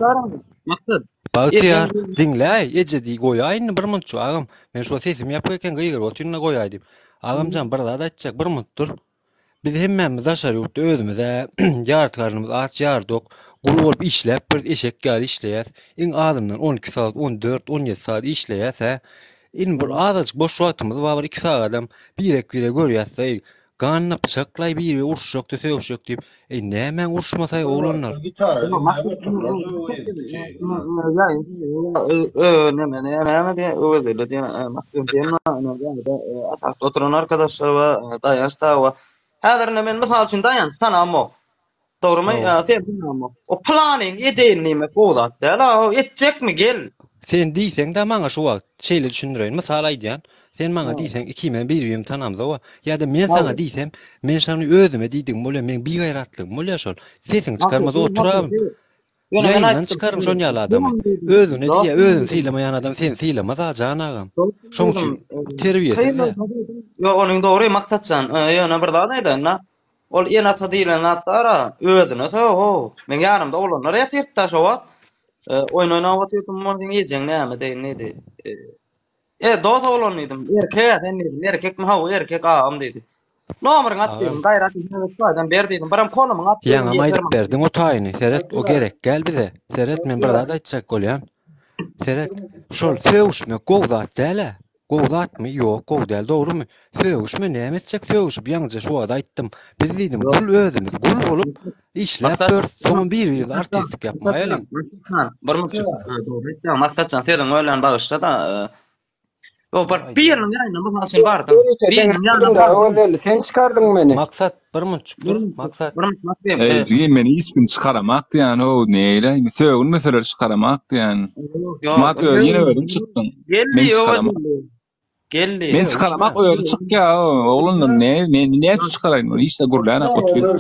maksat. Bagtyar, dinläý, eje diýip goýaýyn bir munçu agam. Men şo sesim ýapýarken gyýyr, otyrna goýaýdym. Agamjan bir zat aýtjak, bir munutdur. Biz hemmemiz aşar ýurtda özümize ýartgarymyz aç ýardok, gul bolup işläp bir eşek gäli işleýär. Iň adamdan 12 saat, 14, 17 saat işleýärse, in bir azajyk boş wagtymyz bar, 2 saat adam birek-birek görýärse, ganyna pyçaklay bir urşakda söwüşek diýip, näme urşmasay oglanlar. Näme diýe, öwede diýe, maksat asakda oturan arkadaşlar we daýançda we häzirne men mysal üçin daýanç tanamo. Dogrymy? Sen tanamo. O planyň edenlime goýat däl, o etjekmi gel. Sen diýseň de maňa şu wagt şeýle düşündireýin. Mysal aýdýan, sen maňa diýseň 2001 tanamda o. Ýa-da men sana diýsem, men şany özüme diýdim, bola men bir gaýratlygym bolýar şol. Sesin çykarmada oturam. Ýa-da çykarym şol ýaly adamy. Özüne diýe, özüni syýlamaýan adam sen syýlamada janagam. Şoň üçin terbiýesiz. Yo, onuň dogry maksatçan. Ýöne bir zat aýdan. Ol ýene ata diýilen zatlara özüne söw. Men ýarymda olanlar ýetýärdi şo wagt. Oynayna batıyordum morning yiyeceksin näme deyin neydi? Dost oğlan dedim. Erkek sen dedim. Erkek mi havu erkek ağam dedi. Nomer'ın at dedim. Gayrat dedim. Ber dedim. Baram konumun at dedim. Yaňa aýdyp berdiň o taýyny. Seret o gerek gel bize. Seret men bir zat aýtjak bolýan. Seret şol söwüşme gowdat däle. Gowdatmy? Ýok, gowdal dogrymy? Söwüşme näme etjek söwüşüp ýaňja şu wagt aýtdym. Biz diýdim gul özümiz gul bolup işläp bir son bir ýyl artistlik ýapmaýaly. Bir munçuk dogry. Maksatçan seň ölen bagışda da o bir ýylyň ýaýyna başyn bardy. Sen çykardyň meni. Maksat bir munçukdur. Maksat. Meni hiç kim çıkaramak diýän o neýle? Söwün meseler çıkaramak diýän. Şumak ýene ödüm çykdym. Men çıkaramak. Men çıkaramak öýle çykýa. Oglanlar men näme çıkaraýyn? Hiç de gurlana otýar.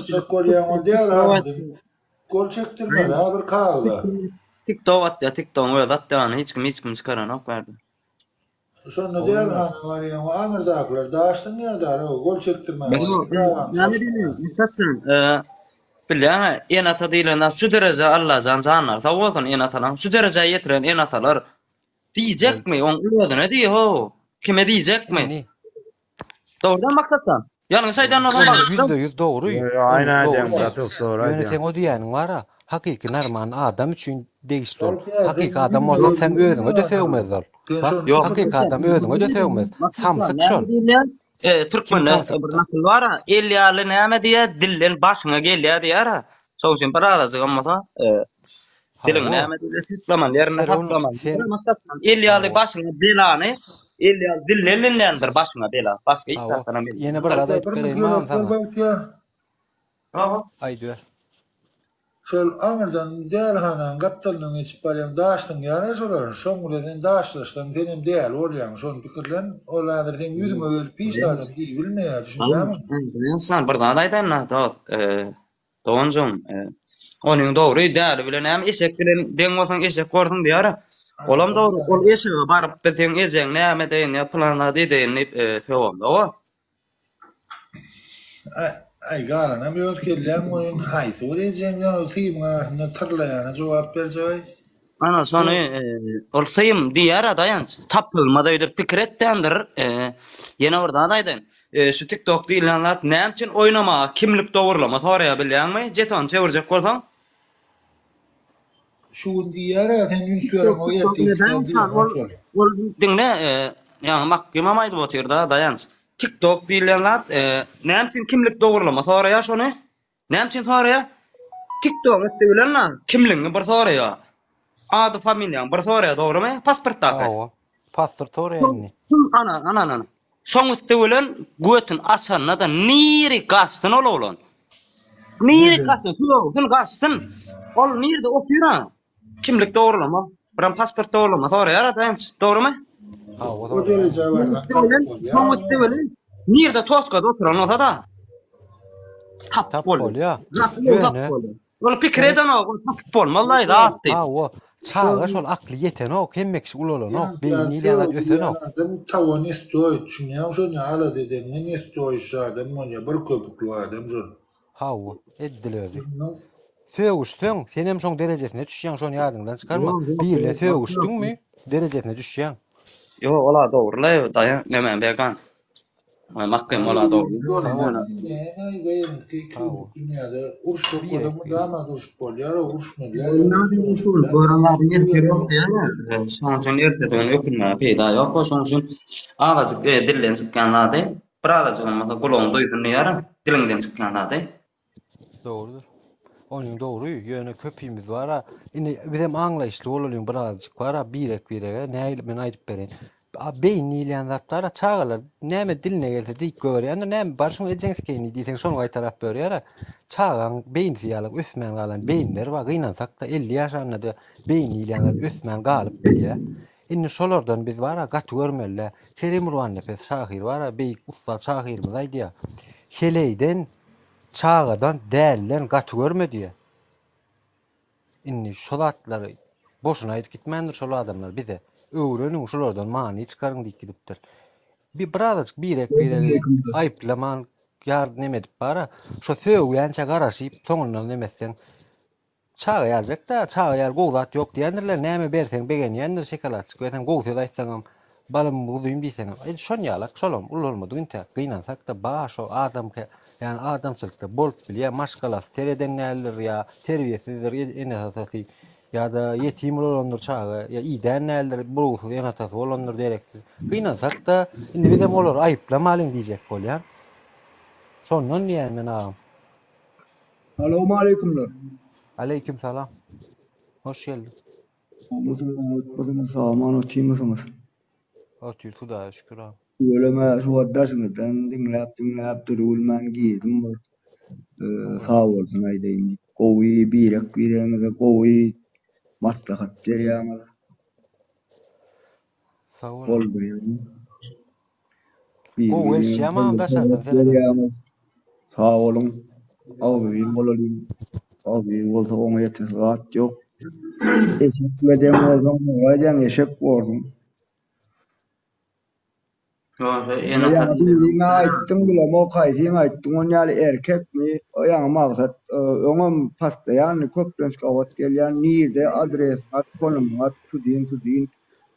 Gol çektirme bir kağıda. TikTok atya, TikTok atya, hiç kim çıkaranak berdi. Şonu diýär var ýa, aňyrdaklar daşdyň ýa-da gol çektirme. Näme diýen? Misatçan, bilýän, en ata diýilen şu derece Allah janjanlar. Tawazan en atalar, şu derece ýetiren en atalar diýjekmi? Oň özüne diýe ho. Kime diýjekmi? Dogrydan maksatçan. Ýani şaýdan olan %100 dogry. Aynen diýen, dogry. Ýöne sen o diýäniň bara, hakyky narman adam üçin degişli ol. Hakyky adam bolsa sen özüň öde sevmezler. Hakyky adam özüň öde sevmez. Samsyk şol. Türkmenler bir nakil var. El ýaly näme diýär? Dillen başyna gelýär diýär. Şol üçin bir arazyk ammasa, dilin näme diýär? Sütlaman ýerine hatlaman. Maksatçan el ýaly başyna belany, el ýaly dillenlendir başyna bela. Başga hiç tartana. Ýene bir zat aýdyp bereyim. Bravo. Aýdyber. Şol aňyrdan dälhanan gapdalnyň içip barýan daşdyň ýara şolar. Şoňradan daşlaşdan tenem däl bolýan. Şol pikirlen oladyr sen ýüzüme gelip pişladyň diýip bilmeýär, düşünýärmi? İnsan bir zat aýdan da, Doğanjum, onuň dogry däl bilen hem eşek bilen deň bolsaň eşek gorsun diýär. Olam dogry, ol eşege baryp biziň ejeň näme diýen planlady diýenip söwamda o. Ay garan, hem ötkellen oyun haýsy örejeň ýa tyym garynda tyrlaýana jogap berjek. Ana şonu ol tyym diýär adaýan tapylmada ýa-da pikir etdendir. Ýene orda adaýdan şu TikTok diýilenler näme üçin oýnama, kimlik dogurlama soraýa bilýärmi? Jeton çevirjek bolsaň. Şu diýär sen ýünsüren o ýerdi. Ol diňle ýa-ni mahkema maýdy bu ýerde adaýan. TikTok diýilenler näme üçin kimlik dogurlama soraýa şonu? Näme üçin soraýa? TikTok etdilenler kimligiňi bir soraýa. Ady familiýaň bir soraýa, dogrymy? Pasport taky. Pasport soraýany. Ana. Şoň üstü bilen götün açanna da niri gastyn olan. Niri gastyn, şol gastyn. Ol nirde oturýar. Kimlik dogurlama, bilen pasport dogurlama soraýar adaýan, dogrymy? O derece var. Şoň üstü bilen nirde toskada oturan olsa da tap bolýar. Ol pikir eden o, tap bolmaly da atdy. Çağa şol akly ýeten o, hemmekşi ulolan o, beýni ýa-da ösen o. Adam tawany stoý, düşünýär şo ýa-da deden, ne stoý şadam, moňa bir köpükli adam şol. Hawa, eddilerdi. Söwüşdüň, sen hem şoň derejesine düşýän şonu ýadyňdan çykarma. Birle söwüşdüňmi, derejesine düşýän. Yo, ola dogry, daýan, näme bergan. Mahkeme ola dogry. Dünyada uruş bolýar, dama uruş bolýar, uruşmalar. Şoň üçin erteden ökünme peýda ýok, şoň üçin agazyk dilden çykkanlady. Birada jogmasa gulaň doýsun ýar, dilinden çykkanlady. Dogrudur. Onuň dogry, ýöne köpüýmiz bar. Indi bizim aňlaýyşly bolan birazjyk bar, birek näýil men aýdyp beren. Beýni ýalan zatlara çağalar näme diline gelse diýip görýär. Näme barşyň ejenskeni diýsen şoňa aýtarap berýär. Çağan beýin ýalan ösmän galan beýinler bar, gynansak da 50 ýaşarynda da beýni ýalan ösmän galyp bilýär. Indi şolardan biz bar, gat görmeli. Kerim Ruwan nefes şahyr bar, beýik usta şahyrymyz aýdýar. Heleyden çağadan dälilen gat görmedi. Indi şolatlary boşuna aýdyp gitmändir şol adamlar bize. Öwrenin şolardan many çykaryn diýip gidipdir. Bir birazjyk birek aýplaman ýardym edip bara, şo söwýänçe garaşyp soňundan demesen çağa ýaljak da, çağa ýar gowzat ýok diýendirler, näme berseň begen ýendir şokolat çykaýsan gowsat aýtsaňam balym buzyň diýsen. Şon ýalak, şolom ululmady ýa gynansak da ba şo adamka, ýani adamçylykda bolup bilýär, maşgalas tereden näler ýa terbiýesizdir ene asasy. Ya da yetim olanlar çağı, ya iyiden näler bulgusu ýanatası olanlar direkti. Gynansak da indi bizim olar aýyplamalyň diýjek bolýar. Şondan diýär men agam. Assalamu alaykum. Aleyküm salam. Hoş geldin. Bugün saman otymysyňyz? Otyr Hudaýa şükür agam. Öleme şu addaşyňyzdan dinläp durulman giýdim. Sağ bolsun aýdaýyn. Gowy birek biremize gowy maslahat berýärler. Sağ ol. Bolýan. Gowy şäma daşardan selede. Sağ olun. Awdy bolalym. Awdy bolsa oňa ýetes gat ýok. Eşek bilen bolsam, gaýdan eşek bolsun. Ýa-ni aýtdyň bilen o kaýsyň aýtdyň ýaly erkekmi? O ýa maksat öňem pasta ýani köpden şikayet gelýän nirde adres at konum at tudin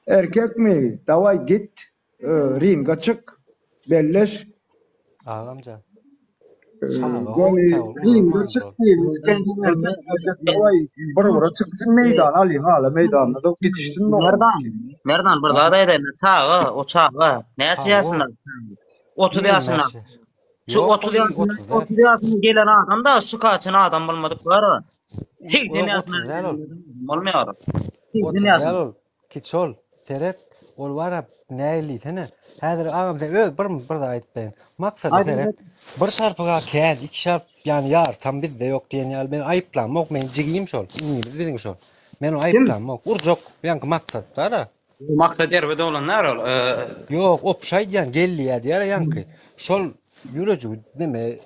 erkekmi? Daway git ringa çık belleş agamja ringa çık kendin erkek daway bir çıksın meydan alyň hala meydanda da gitiştin Merdan bir daha da çağı, o çağı. Näçe ýaşynda? 30 ýaşynda. Şu 30 ýaşynda gelen adam da şu kaçyn adam bolmadyk bar. 80 ýaşynda bolmaýar. 80 ýaşynda. Kiçol, teret ol bara näýlisene. Häzir agam sen öz bir da aýtdyň. Maksat seret bir şarpyga käz, iki şarp ýani ýar tam bizde ýok diýen ýaly men aýplanmok, men jigim şol, bizim şol. Men aýplanmok, urjok, ýanky maksat bara. Maksat erbede olan näre ol? Ýok, opşaýdan gelýär diýär ýanky. Şol ýürejik neme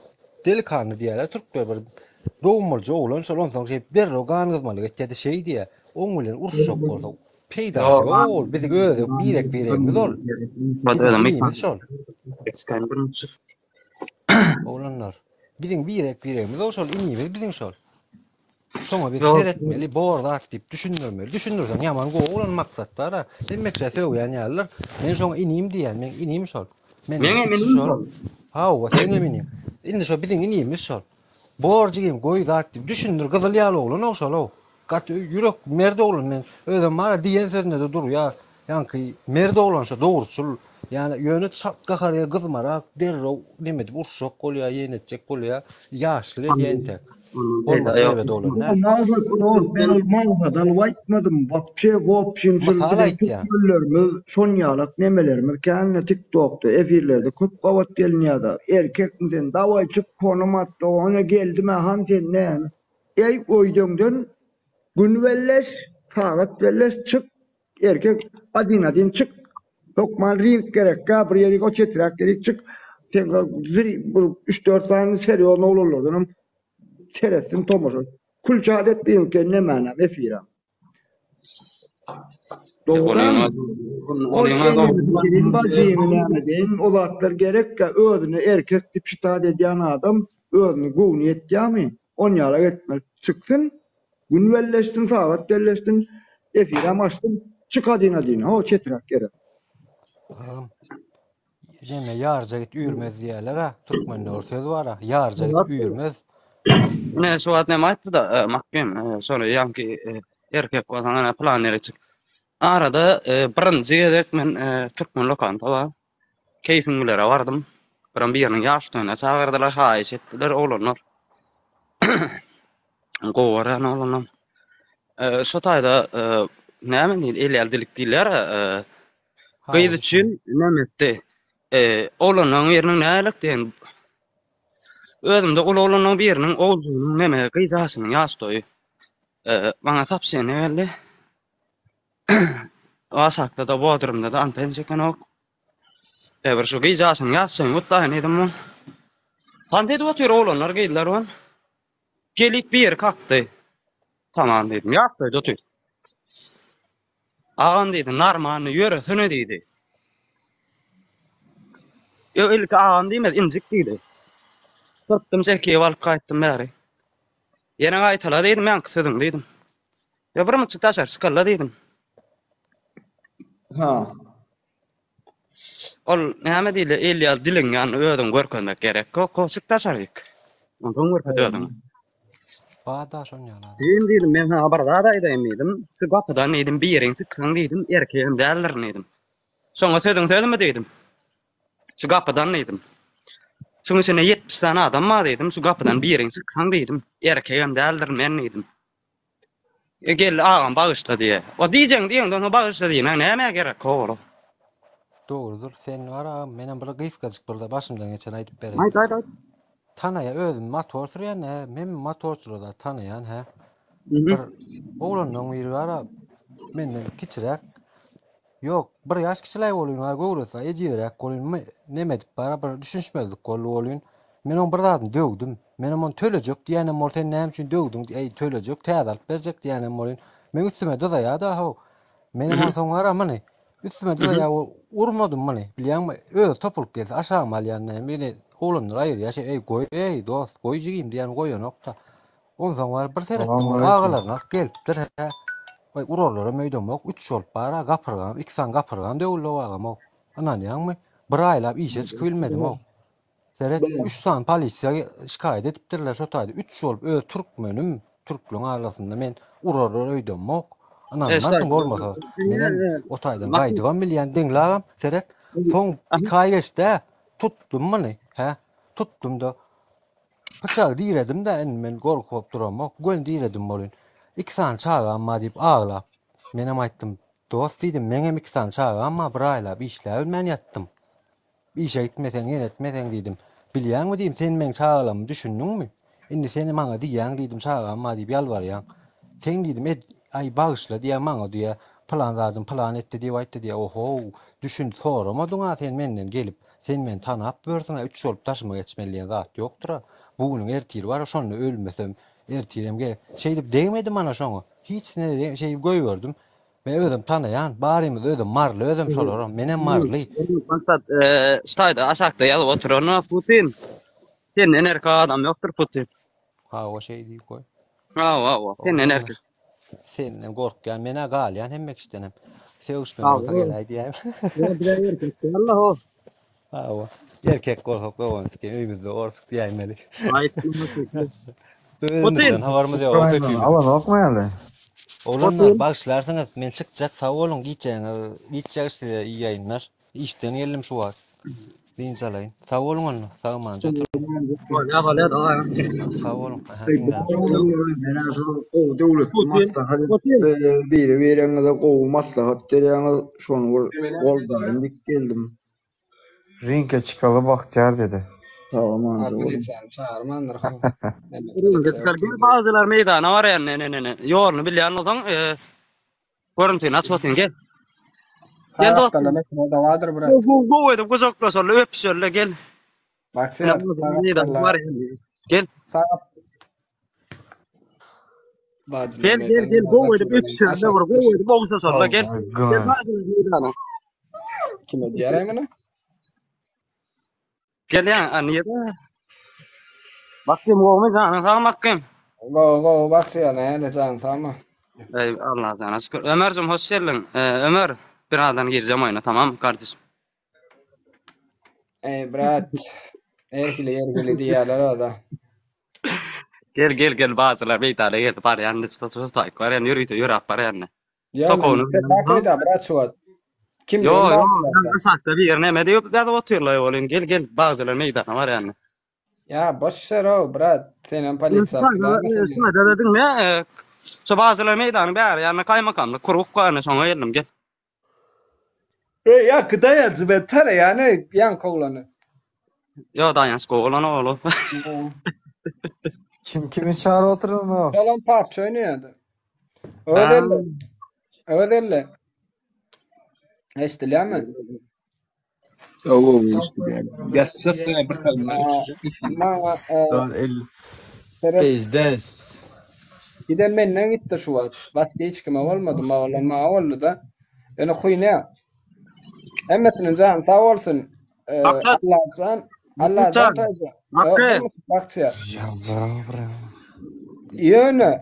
delikanly diýerler türkler bir doğumurcu oglan şol onsoň şeýip derro ganyzmalyk etdi şey diýär. Oň bilen urşok bolsa peýda ol, bizi gözü birek ol. Bada şol. Eskän birinçi. Oglanlar. Bizim birek ol şol inimiz bizim şol. Soňa bir teretmeli, bordak diýip düşündirmeli. Düşündirsen ýaman go oglan maksat bara. Demekçe söýýän ýalylar. Men soňa inim diýär, men inim şol. Men şol. Hawa sen eminim. Indi şol bizim inimiz şol. Borjigim goý zat diýip düşündir, gyzyl ýaly oglan oşal o. Gat ýürek merde oglan men özüm mara diýen sözünde de dur ýa. Ýanky merde oglanşa dogrusul. Yani yönü gaharya gızmarak derro demedi urşok bolýar ýenetjek bolýar ýaşly diýentek. Olmaz elbet olur. Ben olmazsa da aýtmadym. Wapşin şollerimiz, şonýalyk nemelerimiz känne TikTok'da, efirlerde köp gawat gelýärdi. Erkekmiň dawaçyk konum atdy, ona geldim han sen näme? Ey oýdundan günwelleş, sagat welleş çık. Erkek adin çık. Yok malrin gerek bir yeri o çetrak gerek çık. Sen 3-4 tane seri onu olurlar. Teresin tomoşun. Kulça adet diýen ki ne mana efira. Doğrudan kirin bacıyını nämeden olatlar gerek ki özüne erkek dip şitat edýän adam özüne gowny etýärmi? On ýara etmel. Çıktın, günwelleşdin, sagat delleşdin, efira maçdın, çık adina. O çetrak gerek. Yine yarca git üýürmez diýerler ha. Türkmenler söz bar ha. Yarca git üýürmez. Ne şu wagt näme aýtdy da mahkem sonra ýanky erkek bolsaňa plan erecek. Arada birinji gezek men türkmen lokanta bar. Keyfim bilen bardym. Bir ýeriniň ýaşlygyna çagyrdylar, haýyş etdiler oglanlar. Gowaran oglanlar. Şu taýda näme diýil elýäldilik diýiller. Gyýdy üçin nämetdi? Oglanlaryň ýeriniň nälik diýen özümde oglanlaryň biriniň oglunyň näme gyýjasynyň ýaşdoý. Bana tapşyny berdi. Asakda da bodrumda da anten çeken ok. Bir şu gyýjasynyň ýaşdoý mutlaýan edim. Tantedy otur oglanlar gyýdylar on. Gelip bir yer kakdy. Tamam dedim. Ýaşdoý otur. Ağam dedi, narmany ýöresine dedi. Ilk ağam diýmez, incik dedi. Tutdum çekiýip alyp gaýtdym bäri. Ýene gaýtala dedim, men sözüň dedim. Ya bir müçük taşar skalla dedim. Ha. Ol näme diýle, elýär diliň ýany özüň görkezmek gerek. Koşuk taşaryk. Ondan görkezdim. Bada şonýalar. Dedim men ha barda da edemedim. Şu gapydan edim bir ýeriň sıksaň dedim, erkeğim däldir dedim. Soňra söýdüňmi dedim. Şu gapydan dedim. Şuň içine 70 tane adam bar dedim. Şu gapydan bir ýeriň sıksaň dedim, erkeğim däldir men dedim. Gel ağam bağışla diye. O diýjeň onu bağışla diýen näme gerek ol. Doğrudur. Sen wara menen bir gyýskaçyk burada başymdan geçen aýdyp bereyim. Aýt. Tanaya özüm motor sürýän, men motor sürýär tanayan ha. Bir oglanyň biri wara menden kiçirek. Ýok, bir ýaş kiçiläk bolýan, gowrasa ejirek bolýan, näme dip bara bir düşünşmezlik bolýan bolýan. Men onu bir zatyn döwdüm. Men onu tölejek diýenem bolsa näme üçin döwdüm? Ey tölejek, täze alyp berjek diýenem bolýan. Men üstüme dazaýa ho. Men onu soňra many üstüme dazaýa urmadym many. Bilýärmi? Öz topulup geldi, aşağı malýan meni oglanlar aýyr ýaşa ey goý, ey dost, goý jigim diýen goýanokda. Ondan soňra bir teretdim, agalaryna gelipdir ha. Vay urarlara meýdanmok 3 olup bara gapyrgam, 2 san gapyrgam döwülle wagam o. Anan ýangmy? Bir aýlap işe çykyp bilmedim o. Seret 3 san polisiýa şikaýet edipdirler şo taýda 3 olup öz türkmenim, türklüň arasynda men urarlara öýdenmok. Anan nasıl bolmasa menen o taýdan gaýdygan bilýän diňlägem seret soň 2 aý geçdi. Tuttum many, ha? Tuttum da. Bıçağı diýedim de men gorkup duramok, gön diýedim bolýan. 2 san çağam ma diýip ağlap. Menem aýtdym, Dost diýdim, meňe miksan çağa amma bir aýla bir işläp men ýatdym. Bir işe gitmesen, etmesen diýdim. Bilýärmi diýim, sen meň çağalamy düşündiňmi? Indi seni maňa diýýäň diýdim çağa amma diýip ýalbarýan. Sen diýdim, ay bağışla diýär maňa diýär. Plan etdi diýip aýtdy diýär. Oho, düşündi soramadyňa sen menden gelip, sen meni tanap börsiňe 3 olup taşyma geçmeliyän zat ýokdur. Bugünüň ertiri bar, şonu ölmesem, ertirem gel. Şey diýip deýmedim ana şoňa. Hiç ne şey goýberdim. Men özüm tanayan, barymyz özüm marly, özüm şolaram, menem marly. Maksat şaýda aşakda ýazyp oturany Putin. Sen enerka adam ýokdur Putin. Ha, o şey diýip goý. Ha, sen enerka. Senden gorkýan, mene galýan hemmek istenem. Sevişmen olsa gelay diýäm. Allah o. Ha, o. Erkek gorkak goýansyk, öýümizde orsyk diýmeli. Putin, habarymyz ýok. Allah okmaýaly. Oğlanlar bağışlarsanız men çıkacak sağ olun gideceğiz size iyi yayınlar. İşten geldim şu var. Deyin salayın. Sağ olun onu. Sağ olun. Sağ olun. Mena şu dowlet maslahat biri gowy maslahat derýäňiz şonu goldaryň dik geldim. Ringe çıkalı baktyar dedi. Tamam. Ringe çıkar gel bazılar meydana var ya ne. Yorunu bilýän bolsaň görüntüni açyp gel. Gel dostum. Da vardır bura. Bu edip gozoklasarlar öpüşürler gel. Bak sen var ya. Gel. Gel bu edip öpüşürler var. Bu edip gozoklasarlar gel. Gel bazılar meydana. Kime diýerim bunu? Gel ya aniyada. Bakayım oğlum canın sağ bakayım. Go bak ya ne canın sağma. Ey Allah sana şükür. Ömer'cim hoş geldin. Ömer birazdan gireceğim oyuna tamam mı kardeşim? Ey brat. Erkili diýerler oda. Gel bazılar beytale geldi bari yandı tutay var yani yürü bari yani. Sokonu. Bakayda brat şu. Kim yo sakta bir yerine me diyor da oturuyorlar oğlum gel bazılar meydana var yani. Ya boş ver o brat senin polisiya. Şuna dedin mi? Şu bazılar meydanı bir yani kaymakamlık kuruk koyana sonra geldim gel. Ya kıdayacı beter yani yan koğlanı. Yo dayanç koğlanı oğlum. Kimin çağrı oturun o? Salon parça oynuyordu. Öyle. İşte mi? Oo işte. Gerçekten bir kalma. Bizdes. Giden menden gitti şu an. Bak hiç kime olmadı. Mağlama oldu da. Yani kuyuna. Emmesinin canı sağ olsun. Allah'tan bakçı. Yönü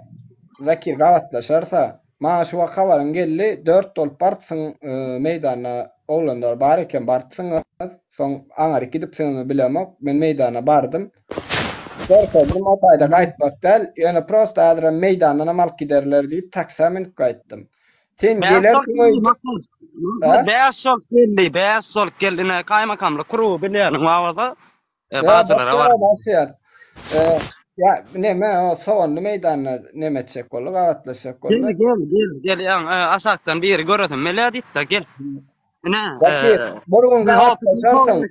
Zakir gavatlaşarsa ma şu havalan geldi 4 dol partsın meydana oğlanlar barıken bartsın son anar gidip seni bilemem men meydana bardım. Görkedim otayda kayıtmaktal yani prosta adra meydanına mal giderler deyip taksamin kayıttım. Sen gelersin beyaz sol geldi kaymakamla kuru bileğinin havada bazıları var. Ya neme o savunlu meydanına neme çek kolu gavatlaşak kolu. Gel yani aşaktan bir yeri görüyorsun melodit da gel. Ne? Burgun gavatlaşarsın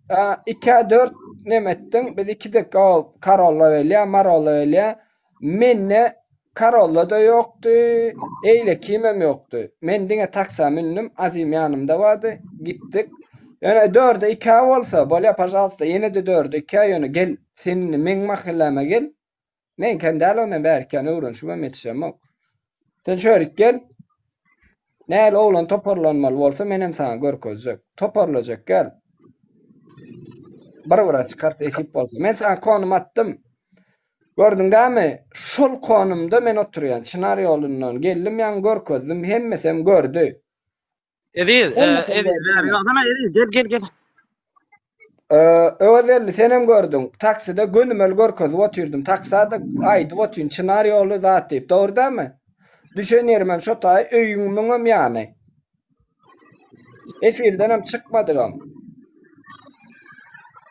2-4 nemettin biz 2 dakika Karolla velya Marolla velya menne Karolla da yoktu eyle kimem yoktu. Men dine taksamünüm azim yanımda vardı gittik. Yani 4'e 2 olsa böyle pajasta yine de 4'e 2 yönü gel senin men mahalleme gel. Men kendi alımı berken uğrun şu metşem yok. Sen şöyle gel. Näl oğlan toparlanmalı olsa menem sana görkezecek. Toparlayacak gel. Barabara çıkart ekip olsa. Men sana konum attım. Gördün mi? Şol konumda men oturuyan Çınar yolundan geldim yan görkezdim. Hemmesem gördü. Gel. Özellikle senem gördüm. Takside gönümel görkezip oturdum. Taksada aydı otuyun Çınar yolu zat deyip. Doğru değil mi? Düşünüyorum ben şu tay öyümünüm yani. Efilden hem çıkmadı ama.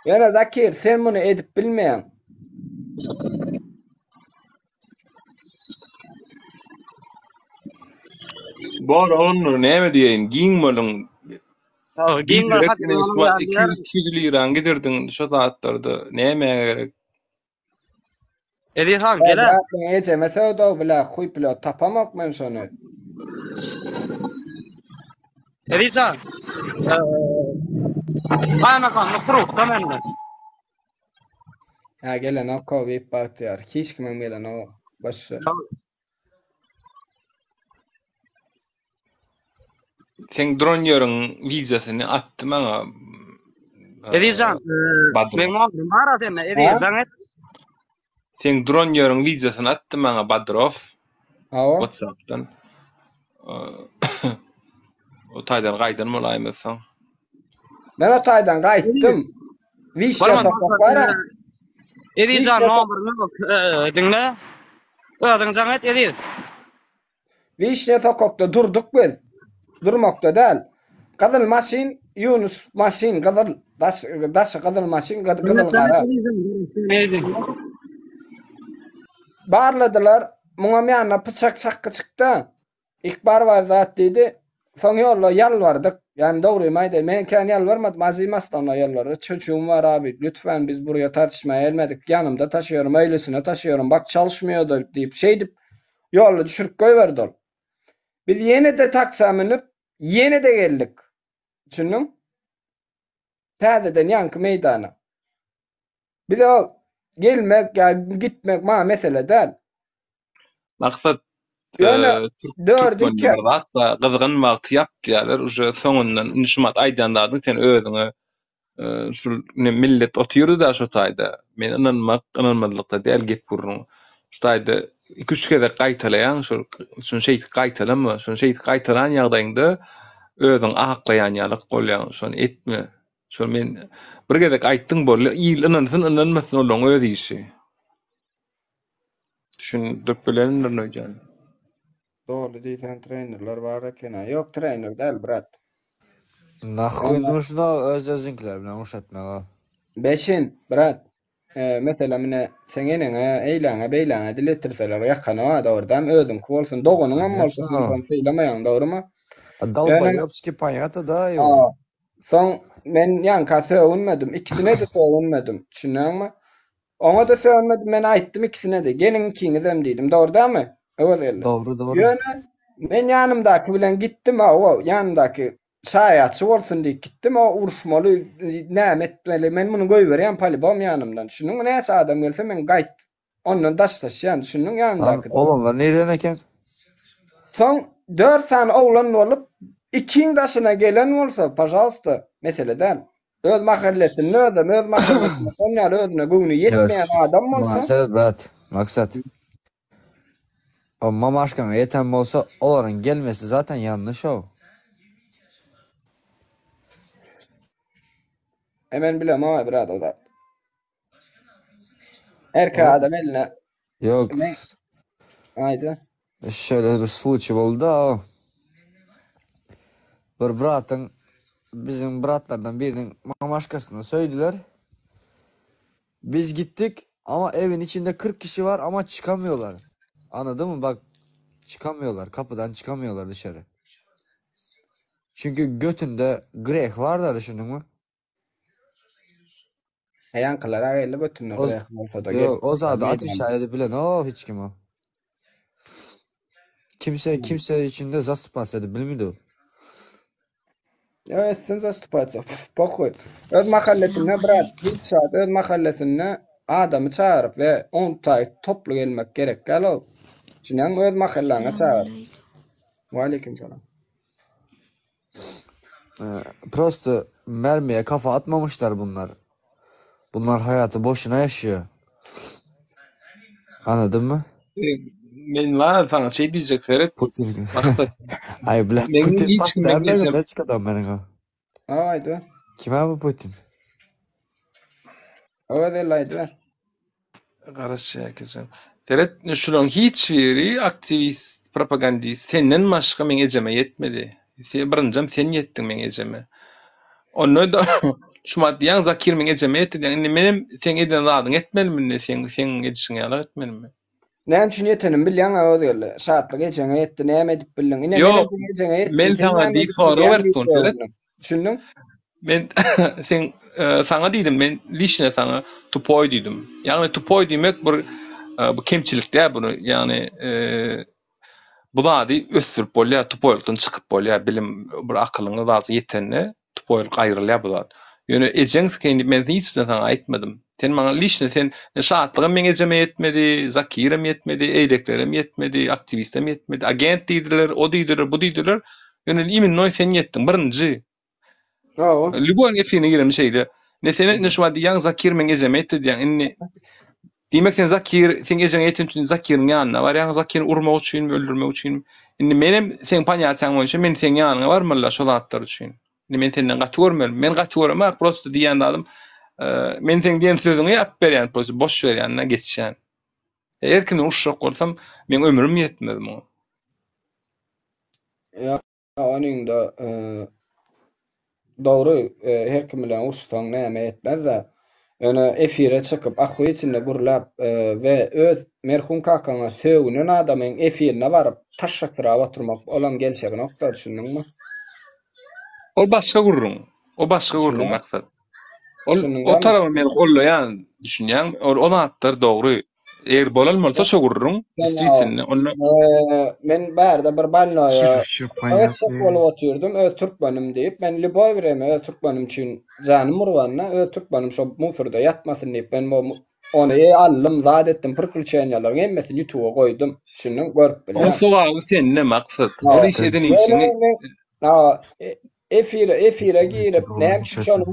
Yani Zakir sen bunu edip bilmeyen. Bor olunur näme diýeň? Giň bolun. Giň Bir hat ene suwat 200 lira gidirdin şu saatlarda näme gerek? Edi han gele. Ece mesela da bile huy bile tapamak men şonu. Edi can. Ana kanlı kuruk da mende. Ha gelen o kovi baktıyar. Hiç kimem gelen o başı. Sen drone ýörüň wideosyny atdy maňa. Edijan, men mara deme, edijan et. Sen drone ýörüň wideosyny atdy maňa Badrov. Awa. WhatsApp'dan. O taýdan gaýdan molaýmysan. Ben o taýdan gaýtdym. Wişle topaklara. Edijan nomerini dinle. Ödüň jaňat edil. Wişle sokakda durduk biz. Durmakda däl. Gadyl maşin, Yunus maşin, gadyl daş gadyl maşin, gadyl gara. Barladylar, muňa mýana pyçak çakkı çykdy. İkbar bar zat diýdi. Soň ýolla ýalbardyk. Yani dogry maýdy. Men kan ýalbarmadym, azymasdan ýalbardy. Çocuğum var abi, lütfen biz buraya tartışmaya gelmedik. Yanımda taşıyorum, ailesine taşıyorum. Bak çalışmıyordu diýip şeýdip ýolla düşürip goýberdi ol. Biz ýene de taksy minip, ýene de geldik. Düşündiň? Täzeden ýanky meýdana. Bir de o gelmek ya gitmek ma mesele däl. Maksat dördük hatta gyzgynmak ýapdylar. Uje soňundan nişmat aýdanlardyň sen özüňe şu millet oturýardy da şu taýda. Men inanmazlykda däl gep gurrun. Şu taýda 2-3 kere gaýtalaýan, şu şey gaýtalama, şu şey gaýtalan ýagdaýynda özüň aklaýan ýalyk bolýan, şonu etme. Şu men bir gezek aýtdyň bolýar, inanmasyn olaň öz işi. Düşündürip bilenler noýan. Doğru diýsen trenerler bar eken. Ýok trener däl brat. Nahuy нужно öz-özünkler bilen uşatmaga. Beşin brat. Mesela mine sen eneňe eýläňe beýläňe dilettirseler ýakana da ordam özüň bolsun dogunyň amma bolsun seýlemaýan dogrymy? Dolbayovski paýata da ýok. Soň men ýanka söwünmedim, ikisine de söwünmedim. Düşünýärmi? Ona da söwünmedim, men aýtdym ikisine de. Gelin kiňizem diýdim, dogrymy? Doğru. Ýöne men ýanymdaky bilen gitdim, o ýanymdaky şaýatçy bolsun diýip gitdim, o uruşmaly näme etmeli, men muny goýberýän palibam ýanymdan. Şunuň näçe adam gelse men gaýt ondan daşlaşýan, şunuň ýanymdaky. Olanlar nereden eken? Soň 4 tane oglan bolup, ikiň daşyna gelen bolsa, pожалуйста, meseleden öz mahallesinde öz mahallesinde onlar özüne göwnü yetmeýän adam bolsa. Maksat brat, maksat. O mamaşkan yeten bolsa, olaryň gelmesi zaten yanlış o. Hemen bilem ama brat o da. Erke adam eline. Yok. Ayda. Şöyle bir случай oldu o. Bir bratın, bizim bratlardan birinin mamaşkasına söylediler. Biz gittik ama evin içinde 40 kişi var ama çıkamıyorlar. Anladın mı? Bak çıkamıyorlar. Kapıdan çıkamıyorlar dışarı. Çünkü götünde greh var da düşündün mü? Yankılara öyle götünde greh olsa da. Yok o zaten aç içeride bilen o hiç kim o. Kimse içinde zastupasıydı bilmiyordu. Evet sen zastupasy. Pokoy. Öz mahallesine brat. Bir saat öz mahallesine adamı çağırıp ve 10 tay toplu gelmek gerek. Gel o. Şimdi öz mahallene çağır. Ve aleyküm selam. Prosto mermiye kafa atmamışlar bunlar. Bunlar hayatı boşuna yaşıyor. Anladın mı? Men var sana şey diyecek Ferhat. Putin. Ay bla Putin pasta ne çıkadan benim o. Aydı. Kime bu Putin? Ödelaydı. Garaş ýakyjym. Ferhat şulan hiç biri aktivist, propagandist senden başga men ejeme yetmedi. Sen birinjam sen yetdiň men ejeme. Onu da şuma diýen Zakir men ejeme etdi. Yani menim sen eden zadyň etmelimi? Sen edişiň ýaly etmelimi? Näme üçin ýetenim bilýän öwreli. Şatlyk ejeňe ýetdi, näme edip bildiň. Ine Yok, ejeňe ýetdi. men sana diýip soraw berdim Selet. Düşündiň? Men sen sana diýdim, men lişne sana tupoy diýdim. Ýagny tupoy diýmek bu kemçilik däl bunu. Ýagny bu zady ösürip bolýar, tupoylukdan çykyp bolýar, bilim bir akylyňy zat ýetenne tupoyluk aýrylýar bu zat. Ýöne ejeň skendi men hiç sana aýtmadım. Sen maňa lişne sen şatlygym meňe ejeme ýetmedi, Zakirem ýetmedi, eýdeklerim ýetmedi, aktivistem ýetmedi, agent diýdiler, o diýdiler, bu diýdiler. Ýöne imin noý sen ýetdiň birinji. Lübon efini girem şeyde. Ne sene ne şu diýen Zakir meňe ejeme ýetdi diýen. Inni diýmek sen Zakir sen ejeme ýetdiň üçin Zakirň ýanyna barýan, Zakir urmak üçin, öldürmek üçin. Inni menem sen paňatsaň boýunça men sen ýanyna barmylla şol zatlar üçin. Inni men senden gaty görmelim. Men gaty görmek prosto diýen adam men sen diýen sözüňi ýap berýän, prosto boş berýän, geçýän. Erkini urşak bolsam men ömrüm ýetmedi muňa. Ya onuň da dogry her kim bilen urşsaň näme etmez-de. Ýöne efire çykyp ahy içinde gurlap we öz merhum kakaňa söwünen adamyň efirine baryp taşşakyra oturmak olam gelşek nokta düşündiňmi? O başga gurrun. O başga gurrun maksat. O tarafı men gollayan düşünýän, onu atlar dogry. Eger bolalmasa şo gurrun, istisini. Men bärde bir balnoya bolup oturdum, öz türkmenim diýip, men Liboy bereme, öz türkmenim üçin janym urwanna, öz türkmenim şo musurda ýatmasyn diýip, men onu allym, zat etdim, pırkylçaýan ýalar, emmesini ýutuga goýdum. Şunu görüp bilýär. O sowagy sen ne maksat? O iş edeni işini. Efire girip, näme üçin şonu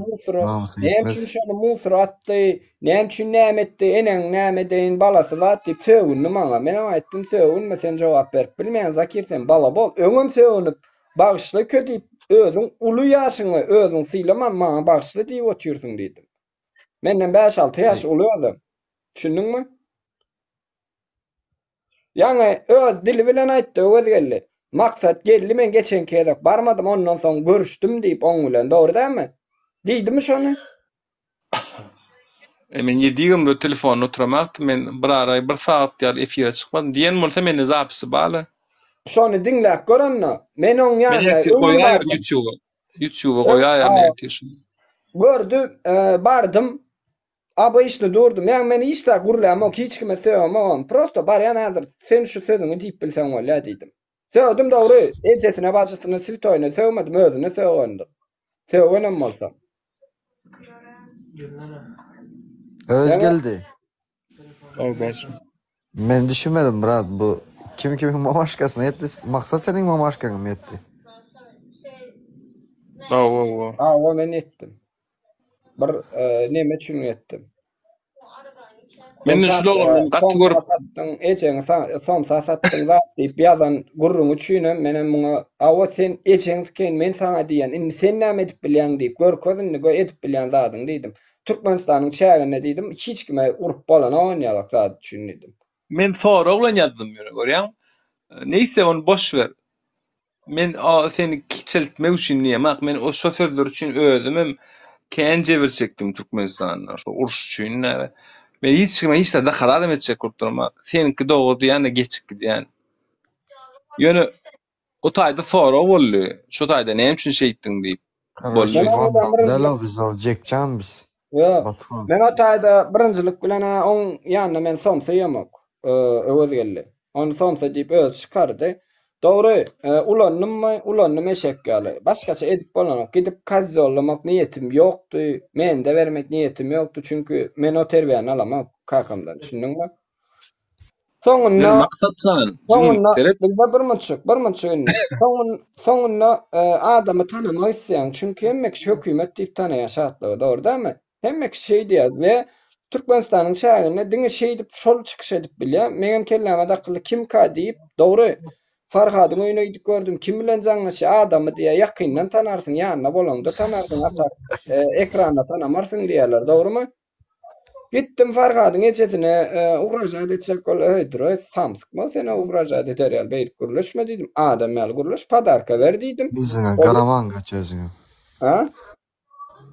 musur atdy, näme üçin näme etdi, eneň näme deýin balasy zat diýip söwünni maňa. Men aýtdym söwünme, sen jogap berip bilmeýän Zakir sen bala bol. Öňüm söwünüp bagşly ködip özüň uly ýaşyňy özüň sylaman maňa bagşly diýip oturýarsyň diýdim. Menden 5-6 ýaş uly adam. Düşündiňmi? Ýani öz dili bilen aýtdy, özgelli. Maksat geldi, men geçen kedek barmadım, ondan soň görüşdüm diýip oň bilen, dogry däme? Diýdimi şonu? Men ýediğimde telefonu oturamakdy, men bir ara 1 saat ýaly efire çykmadym. Diýen bolsa meni zapysy bala. Şonu diňläp görenno. Men oň ýanyna YouTube'a goýaýar gördüm, bardım. Aba işte durdum. Yani meni işler gurlam, o hiç kime söýmem. Prosto barýan hazır. Sen şu sözüňi diýip bilseň bolýar diýdim. Söwdüm dogry. Ejesine başysyna siltoyna söwmedim, özüne söwgendim. Söwgenem bolsa. Öz geldi. Olbaşy. Men düşünmedim brat, bu kimin mamaşkasyna ýetdi. Maksat seniň mamaşkaňa mı ýetdi? O men etdim. Bir näme üçin etdim? Men şular gaty görüp ejeň somsa satdyň zat diýip ýazan gurrun üçin menen muňa awa sen ejeňken men sana diýen, indi sen näme edip bilýän diýip görkezini edip bilýän zadyň diýdim. Türkmenistanyň şäherine diýdim, hiç kime urup bolan oňýarlar zat üçin diýdim. Men soraw bilen ýazdym görýän. Neýse onu boş ver. Men seni kiçiltmek üçin diýmek, men o şo sözler üçin özümem kence berçekdim Türkmenistanyň şo uruş üçin. Men hiç de karar etjek kurtulmak. Seninki dogry ýa-da geçik diýen. Ýöne o taýda soraw boldy. Şo taýda näme üçin şeýtdiň diýip. Delo biz ol jekjan biz. Men o taýda birinjilik bilen oň ýanyna men somsa ýemek. Öwelgelli. Onu somsa diýip öz çykardy. Dogry, ulannym eşekgali. Başgaça edip bolanok, gidip kaz yollamak niýetim ýokdy. Men de bermek niýetim ýokdy, çünkü men o terbiýany alamak kakamdan. Düşündiňmi? Soňunda bir soňunda adamy tanamak isleýän, çünkü hemmek hökümet diýip tanaýan şartlar, dogry däme? Hemmek şey diýär we Türkmenistanyň şäherine diňe şey diýip şol çykyş edip bilýär. Meňem kelläme dakly kim ka diýip, dogry. Farhadyň öýüne gidip gördüm. Kim bilen jaňlaşy adamy diýe ýakyndan tanarsyň, ýanyna bolanda tanarsyň, hatta ekranda tanamarsyn diýerler, dogrymy? Gitdim Farhadyň ejesine ugrajat etjek bol, öýdüre samskma, sene ugrajat eterýär, beýlik guruluşma diýdim. Adam ýaly guruluş padarka ber diýdim. Bizine Karaman gaç özüňe. Ha?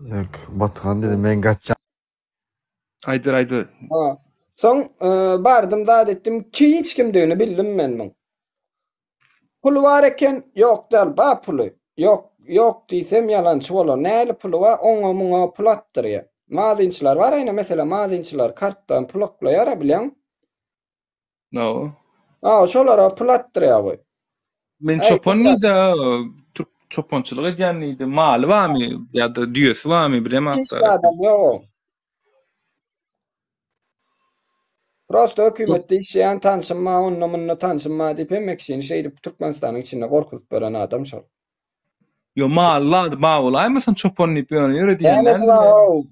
Ýok, batgan diýdim, men gaçjam. Aýdyr. Soň bardım zat etdim ki hiç kimdigini bildim men muň. Pul bar eken yok dal ba pulu. Yok diýsem ýalançy bolar. Näli pulu bar oňa muňa pul atdyrýar. Mazynçylar bar aýna mesela mazynçylar kartdan pul oklaýar bilen. No. Şolara pul atdyrýar bu. Men çopanyda Türk çopançylyk edýänidi. Maly barmy ýa-da düýesi barmy bilemem. Hiç adam ýok. Prosto hökümetde işleyen tanışma, onunla tanışma deyip emek için şeydi Türkmenistan'ın içinde korkutup veren adam şol. Yo maly bağ olaýmysyň çopanyny ýöne ýöre diýenler. Yani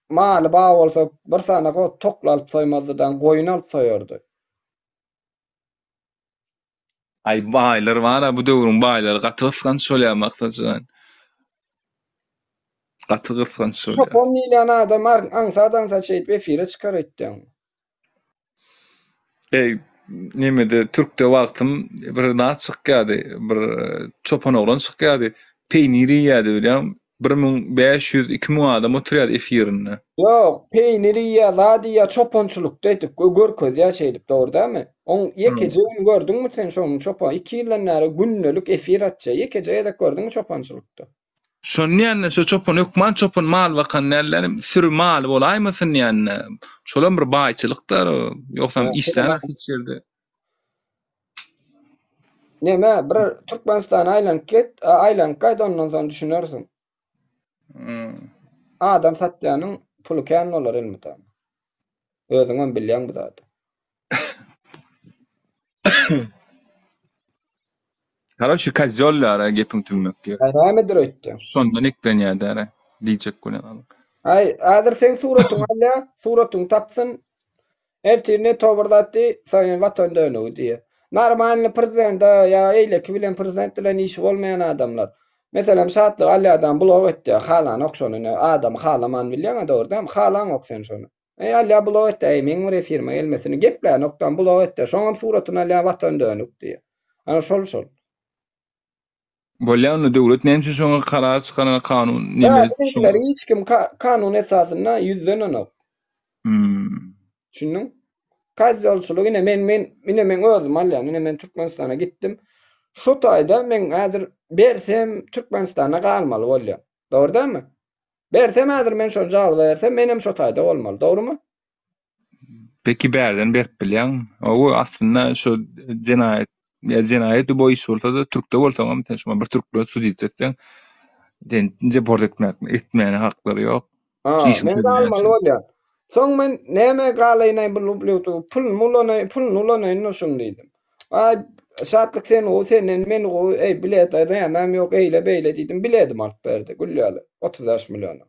maly bağ olsa bir tane tokla alıp soýmazdan goýun alıp soýardy. Ay baýlar bar, bu döwrüň baýlary gaty gysgan şolýar maksatjydan. Gaty gysgan şolýar. Çopon ýylan adam ansadan saçyp efire çykar etdi. Nemede Türkde wagtym bir naat çykýady, bir çopan oglan çykýady. Peýniri ýady bilýän 1500-2000 adam oturýady efirinde. Yok, peýniri ýa-da ýa çopançylyk diýip görköz ýa şeýdip dogry-dämi? On ýekejegini gördüňmi sen şoň çopan 2 ýyldan näre günnelik efir atja. Ýekejege de gördüň çopançylykda. Şonýan şu çopan ökman çopan mal bakan nerlerim sürü mal bolaýmasyn ýani. Şolam bir baýçylyklar, ýoksa işler hiç ýerde. Neme bir Türkmenistan aýlank gaýda ondan soň düşünersiň. Adam satýanyň pulu kän bolar elbetde. Özüňem bilýän bu zat. Karaşy kazollara gepin tümmek. Nämedir öýtdi? Sonda neklenýär diýjek gülen. Hazır sen suratyň tapsyn. Ertirne toberdatdy, saýan watan dönügi diýe. Normal prezident ýa eýleki bilen prezident bilen işi bolmayan adamlar. Mesela şatlyk alýadan blog etdi, halan okşonyny adam halaman bilýän dogry, halan okşan şonu. Alýa blog etdi, men bir firma gelmesini gepler noktan blog etdi. Şoňam suratyny alýa watan dönük diýe. Ana şol. Bolýan döwlet näme şoňa karar çykan kanun näme? Hiç kim kanun esasyna ýüzden onok. Şunu kazolçylyk ine men özüm alýan, men Türkmenistana gittim. Şu taýda men häzir bersem Türkmenistana galmaly bolýar. Dogry-dämi? Bersem häzir men şonu jal bersem menem şu taýda bolmaly, dogrymy? Peki berden berip bilýän. O aslında şu jenayet bu iş bolsa-da Türkde bolsa-da şoma bir Türk bilen sudy etseň dence bord etmäne haklary ýok. Men galmaly bolýar. Soň men näme galaýnaň bilýärdi, pul nulany noşun diýdim. Şatlyk senen men bilet aýdam ýok eýle beýle diýdim, biledim alyp berdi gülýäli 30 milyon.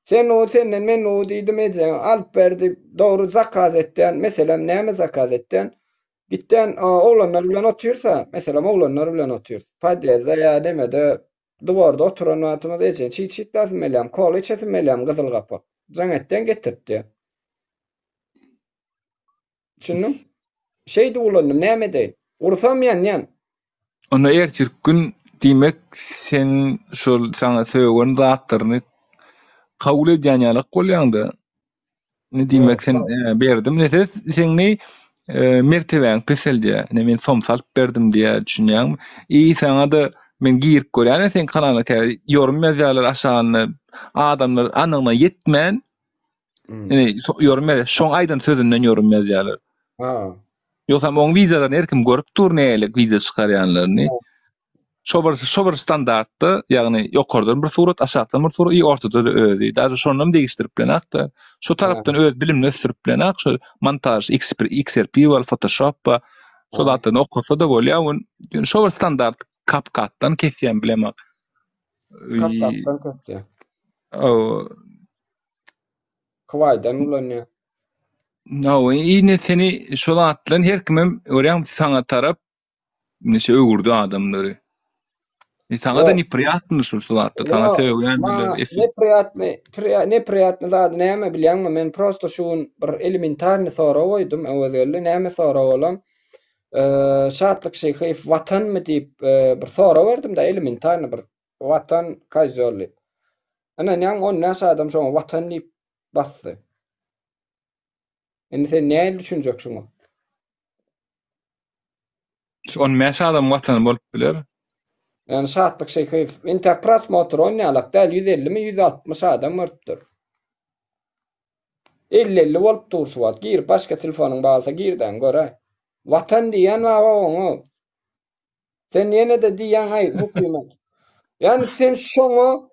Senen men diýdim alyp berdi, dogry zakaz etden, meselem näme zakaz etden? Gitden oglanlar bilen otursa, meselem oglanlar bilen otur. Padiyazda ýa demede duwarda oturan wagtymyz ejen çiçik lazım kola içesim gyzyl gapak. Jaňetden getirdi. Şunu şeydi ulandım näme diýip. Ursam ýan. Ona erçirk gün diýmek sen şol saňa söýgen zatlaryny kabul edýän ýalyk bolýanda. Ne diýmek sen berdim. Nese seňni mertebeň peseldi. Men som salyp berdim diýe düşünýän. Saňa da men girip görýän sen kanala yorum ýazýarlar aşagyny adamlar anyna yetmän. Yorum şoň aýdan sözünden yorum ýazýarlar. Ýoksa oň wizadan erkim görüp dur nälik wiza çykarýanlaryny. Şobar standartdy, ýagny ýokardan bir surat, aşagdan bir surat, ortada özi. Daşy şondan degişdirip bilenakda. Şu tarapdan öz bilimini ösürip bilenak, şu montaj, XRP we Photoshop, şu zatdan okursa da bolýar. Şobar standart CapCut'dan kesýän bilemek. CapCut'dan kesýän. Kıvaydan ulanýar. Ine seni şol atlan her kimem örýän saňa tarap neşe öwürdi adamlary. Saňa da неприятно şu sulatda saňa söýýänler. Неприятно zat näme bilýänmi? Men prosto şuň bir elementarny sora goýdum, öwelde näme sora bolam? Şatlyk şeýhyf watanmy diýip bir sora berdim da elementarny bir watan kazolly. Ana näme on näse adam şoň watan diýip basdy. Endi sen näme düşünjek şunu? On meşe adam watan bolup biler. Yani şahatlyk şey kayıp. Enterprise motor oynayalak da 150 mi 160 adam mörttür. 50 bolup durşy wat. Gir başka telefonuň bağlasa girden göre. Watan diýen baba oňa. Sen ýene de diýen hay hukumat. Yani sen şoňa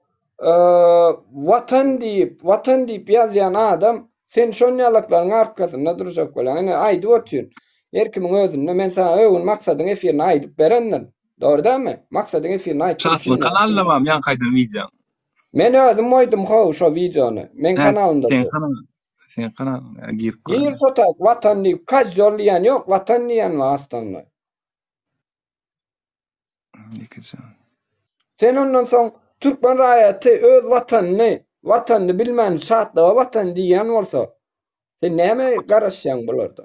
watan diýip ýazýan adam sen şonýalaklaryň arkasynda durjak bolan. Yani aýdy ötýün. Herkimiň özüne men sana öwün maksadyň efirini aýdyp berendim. Doğru değil mi? Maksadyň efirini aýdyp. Şatly kanallamam ýan kaýdan video. Men özüm moýdum şo videony. Men kanalymda. Sen kanal girip gör. Gir sotak watan diýip kaç ýollaýan ýok, watan diýen wagtynda. Sen ondan soň Türkmen raýaty öz watanny bilmän şatlyga watan diýen bolsa, sen näme garaşýan bolardy?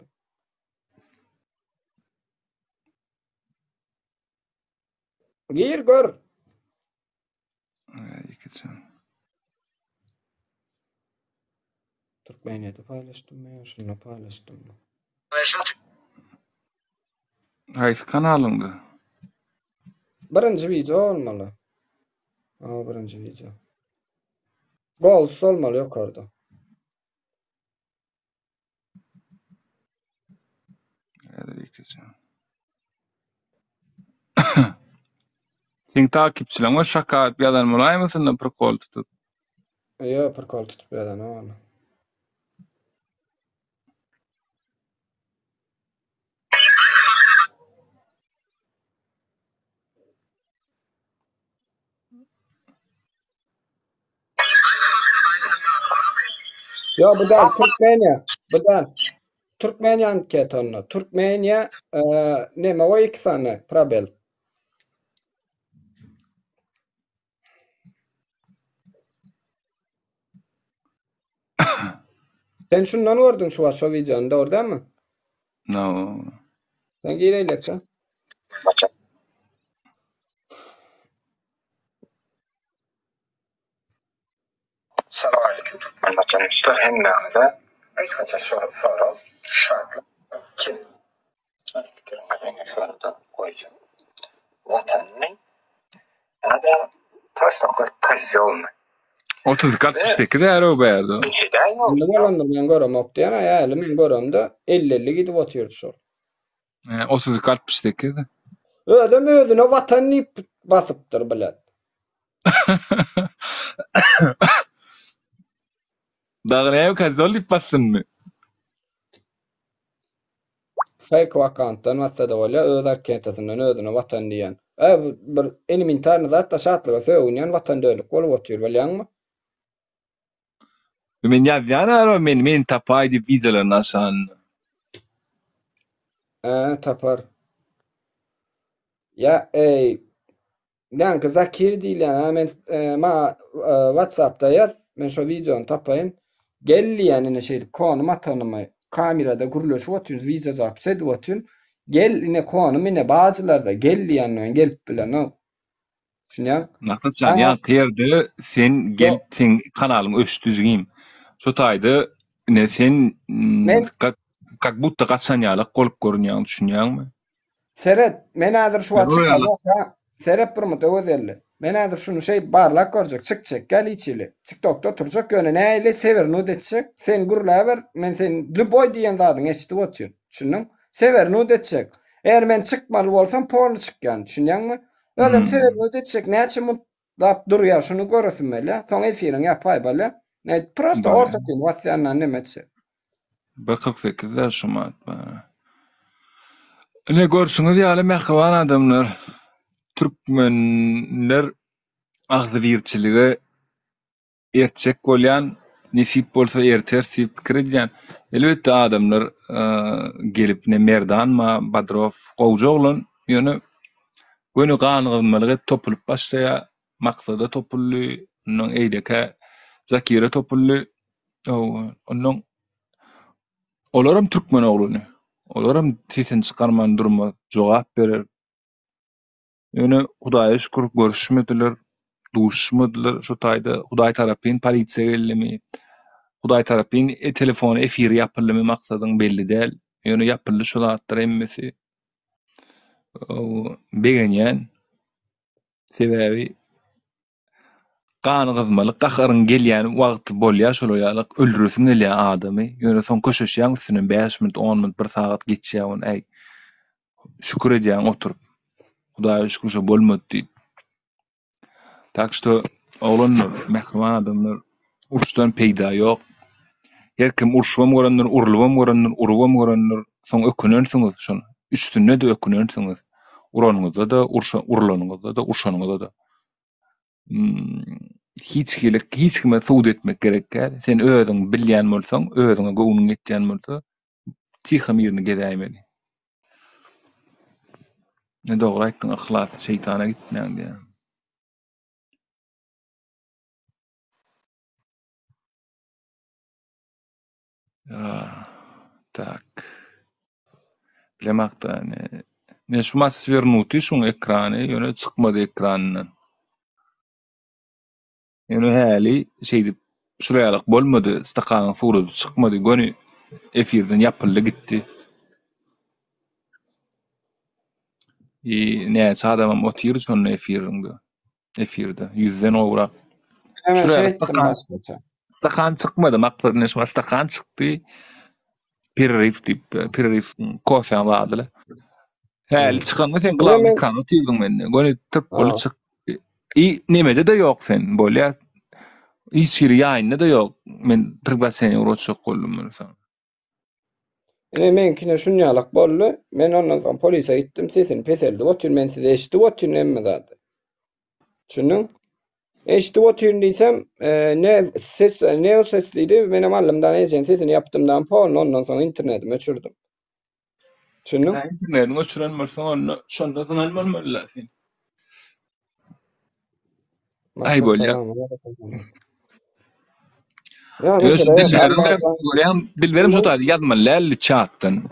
Gir gör. Türkmeniyede paylaştım ben, şunu paylaştım. Haýsy kanalyňda? Birinci video olmaly. Birinci video. Gol olmaly ýokarda. Sen takipçileň şaka bir adam bolaýmysyň prokol tutup? Ýa, prokol tutup ýadan onu. Ya bu da Türkmeniya. Bu da Türkmeniya anketonu. Türkmeniya neme o iki tane probel. Sen şundan gördün şu videonu da orada mı? No. Sen gireylek ha. Selamünaleyküm Türkmen vatandaşlar. Hem namıda birkaç soru şartlı. Kim? Fikirime şu anda koyacağım. Vatanının ada taştaklar kaç yol mu? 30 60'daki de ero berdi. Men görüm okdayan aýaly men görümde 50 gidip otýar şol. 30 60'daki de. Ödem özüne watanny basypdyr bilen. Dağlaýa kazol dip basynmy? Fake accountdan watada bolýa öz arkadaşynyň özüne watan diýen. Bir elementarny zatda şatlyga söýünýän watan dölik bolup otýar bilýärmi? Men ýa men tapaýdy videolaryny aşan. Tapar. Ya Danke Zakir diýlen men WhatsApp'da ýaz, men şo videony tapaýyn. Gelýänine şeýle konum atanymy kamerada gurulýar otýar, video zapis edip otýar. Gel ine konum ine bazılarda gelýänine gelip bilen o. Şunýa. Naqsan ýa qýerdi sen gelipsiň kanalymy öşdüzgim. Şo taýdy ne sen как будто gaçanýalyk golup görünýär düşünýärmi? Seret, men häzir şu WhatsApp'da Serep bir mut özelli. Men häzir şunu barlak görjek, çykjak galiçili. TikTok'da turjak ýöne näle sever etsek, sen gurlaber, men sen luboy diýen zadyň eşitip otýar. Şunuň sever etsek. Eger men çykmaly bolsam porno çykýan, düşünýärmi? Özüm sever etsek, näçe mutlap durýar, şunu göresim bile. Soň efiriň ýapaý bile. Ne prosto ortadan WhatsApp'dan nemetse. Bakıp fikirler şuma. Ne görüşüňiz ýaly mehriban adamlar. Türkmenler agzybirçiligi erçek bolýan, nesip bolsa erter fikir edýän. Elbetde adamlar gelip ne Merdanma, Badrov, Gowjoglan ýöne gönü ganygymalygy topulup başlaýa, maksada topully, onuň eýdeke Zakira topully. Onuň olaram Türkmen ogluny. Olaram sesini çykarman durma jogap berer. Ýöne Hudaýa şükür görüşmediler, duşmadylar. Şu taýda Hudaý tarapyn polisiýa geldi. Hudaý tarapyn telefon efiri ýapylmy maksadyň belli däl. Ýöne ýapyldy şu zatlar emmesi. Begenýän sebäbi gany gyzmalyk gahyryň gelýän wagty bolýar şol ýalyk öldürüsiň gelýän adamy. Ýöne soň köşeşýän üstüne 5 minut 10 minut 1 sagat geçýär ony şükür edýän oturup. Hudaýa şükür şo bolmady diýip. Tak što oglanlar, mehriban adamlar uruşdan peýda ýok. Herkim urşuwam görenler, urulwam görenler, urwam görenler, soň ökünensiňiz şonu. Üstüne de ökünensiňiz. Uranyňyzda da, urulanyňyzda da, urşanyňyzda da. Hiç kime suud etmek gerek. Sen özüň bilýän bolsaň, özüňe gowunyň etýän bolsa, tyham ýerine gedäýmeli. Ne dogry aýtdyň, ahlat şeytana gitmän diýär. Так. Bilemakda ne şu sвернути şuň ekrany, ýöne çykmady ekranyndan. Ýöne häli şeýdip şuraýalyk bolmady, stakanyň suraty çykmady, göni efirden ýapyldy gitdi. Näçe adamam otyr şonu efirde, yüzden owrak. Stakan çykmady, maksat ne şu stakan çykdy. Perif kofe aldylar. Häli çykanda sen glavny kanal tüýdüň mende. Göni türk bolup çykdy. Nemede de ýok sen bolýar. Hiçbir ýaýynda da ýok. Men Türkmen seni uğraşyk goldum bolsa. Menkine şunýalyk boldy. Men ondan soň polise gitdim. Sesini peseldi. Otyr men size eşdi, otyr nemme zady. Şunuň eşdi otyr diýsem, ne sesliydi? Menem alymdan ejen sesini ýapdymdan pol, ondan soň internetime öçürdüm. Şunuň internetime öçüren bolsaň onu şonda almalylar. Ay bolýar. Dilberim şu taýda ýazmalar chatdan.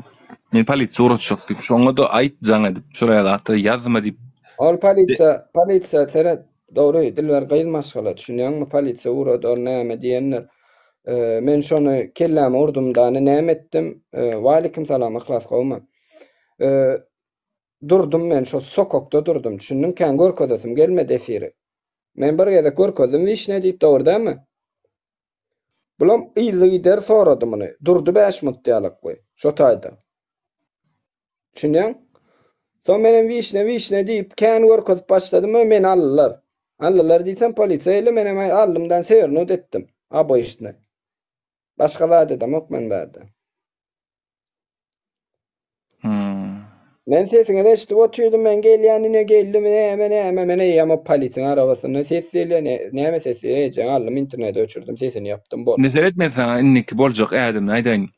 Men polisiýa uğraşyk diýip, şoňa da aýtjaň edip, şuraya da ýazma diýip. Ol polisiýa teret dogry dilber gynmaşgalar. Düşünýärmi polisiýa uğradar näme diýenler. Men şonu kelläme urdumdan näme etdim? Wa alaykum salam ihlas gowma. Durdum men şu sokakda durdum. Düşündüm kän görkezim gelmedi efiri. Men bir ýerde görkezim wiśne diýip dogurdamy? Bulam ýyly der soradym muny. Durdy 5 minut diýalyk goý. Şo taýda. Düşünýän? Soň menem wiśne diýip kän görkezip başladym, meni aldylar. Aldylar diýsem polisiýa ile menem aldymdan sewrnut etdim. Abo işine. Başga zat edem ok men berdi. Men sesini eşitip oturdum, men gelýänine geldim, mene ýama polisiýa arabasyny sesli näme sesi ejen alym internete öçürdüm, sesini ýapdym bol. Nesel etmesen inniki boljak ädim aýdaýyn.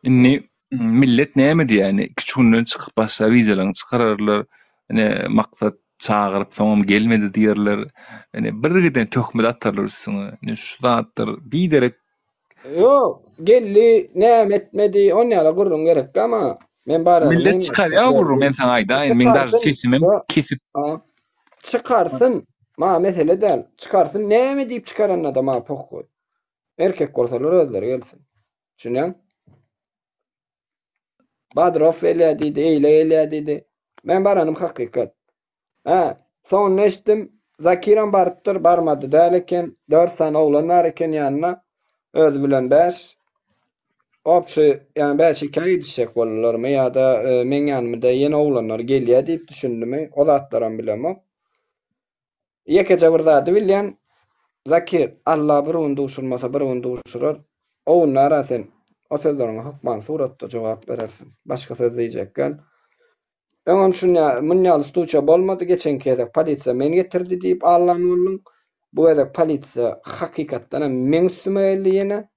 Inni millet näme diýäni, küçünden çykyp başla wizalarny çykararlar, maksat çağırıp soňam gelmedi diýerler. Bir giden töhmet atarlar üstüne. Şu zatlar biderek Ýok, geldi, näme etmedi, onýala gurrun gerek ama men bara millet çykar ýa gurrun men sana aýdaýyn, men daşy sesimim kesip çıkarsın. Ma mesele däl, çıkarsın. Näme diýip çıkaran adam pokgoy. Erkek bolsalar özleri gelsin. Düşünýän? Badrof elýär diýdi, eýle elýär diýdi. Men baranym hakykat. Soň neşdim, Zakiram barypdyr, barmady däl eken, 4 sany oglan bar eken ýanyna. Özü bilen 5. Opçy, ýani 5 hikaye edişek bolarmy ýa-da men ýanymda ýene oglanlar gelýär diýip düşündümi? O zatlaram bilemok. Ýekece bir zady bilýän Zakir, Allah bir unda uşurmasa bir unda uşurar. Oňlara sen o sözlerine hukman suratda jogap berersin. Başga söz diýjekken. Öňem şunya munýal stuça bolmady, geçenki edek polisiýa meni getirdi diýip Allah'ın boldum. Bu edek polisiýa hakykatdan men üstüme geldi ýene.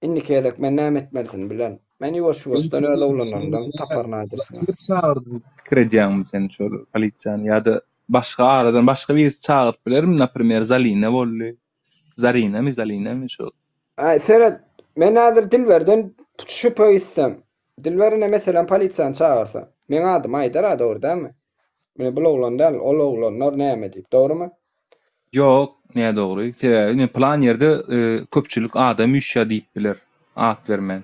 Inniki edek men näme etmelisin bilen. Men ýuwaş-ýuwaşdan öle oglanlardan taparna edilsin. Çağırdy kirejäň sen şu polisiýany ýa-da başga aradan başga bir çağıryp bilerim, naprimер Zalina boldy. Zalina mi şu? Serhat, men häzir Dilberden şüphe etsem. Dilberine mesela polisiýany çağırsa, men adym Aýdar adawr dämi? Meni bu oglan däl, ol oglanlar näme diýip, dogrymy? Ýok, Ne dogry. Ne plan ýerde köpçülik adam üşýär diýip biler. At bermen.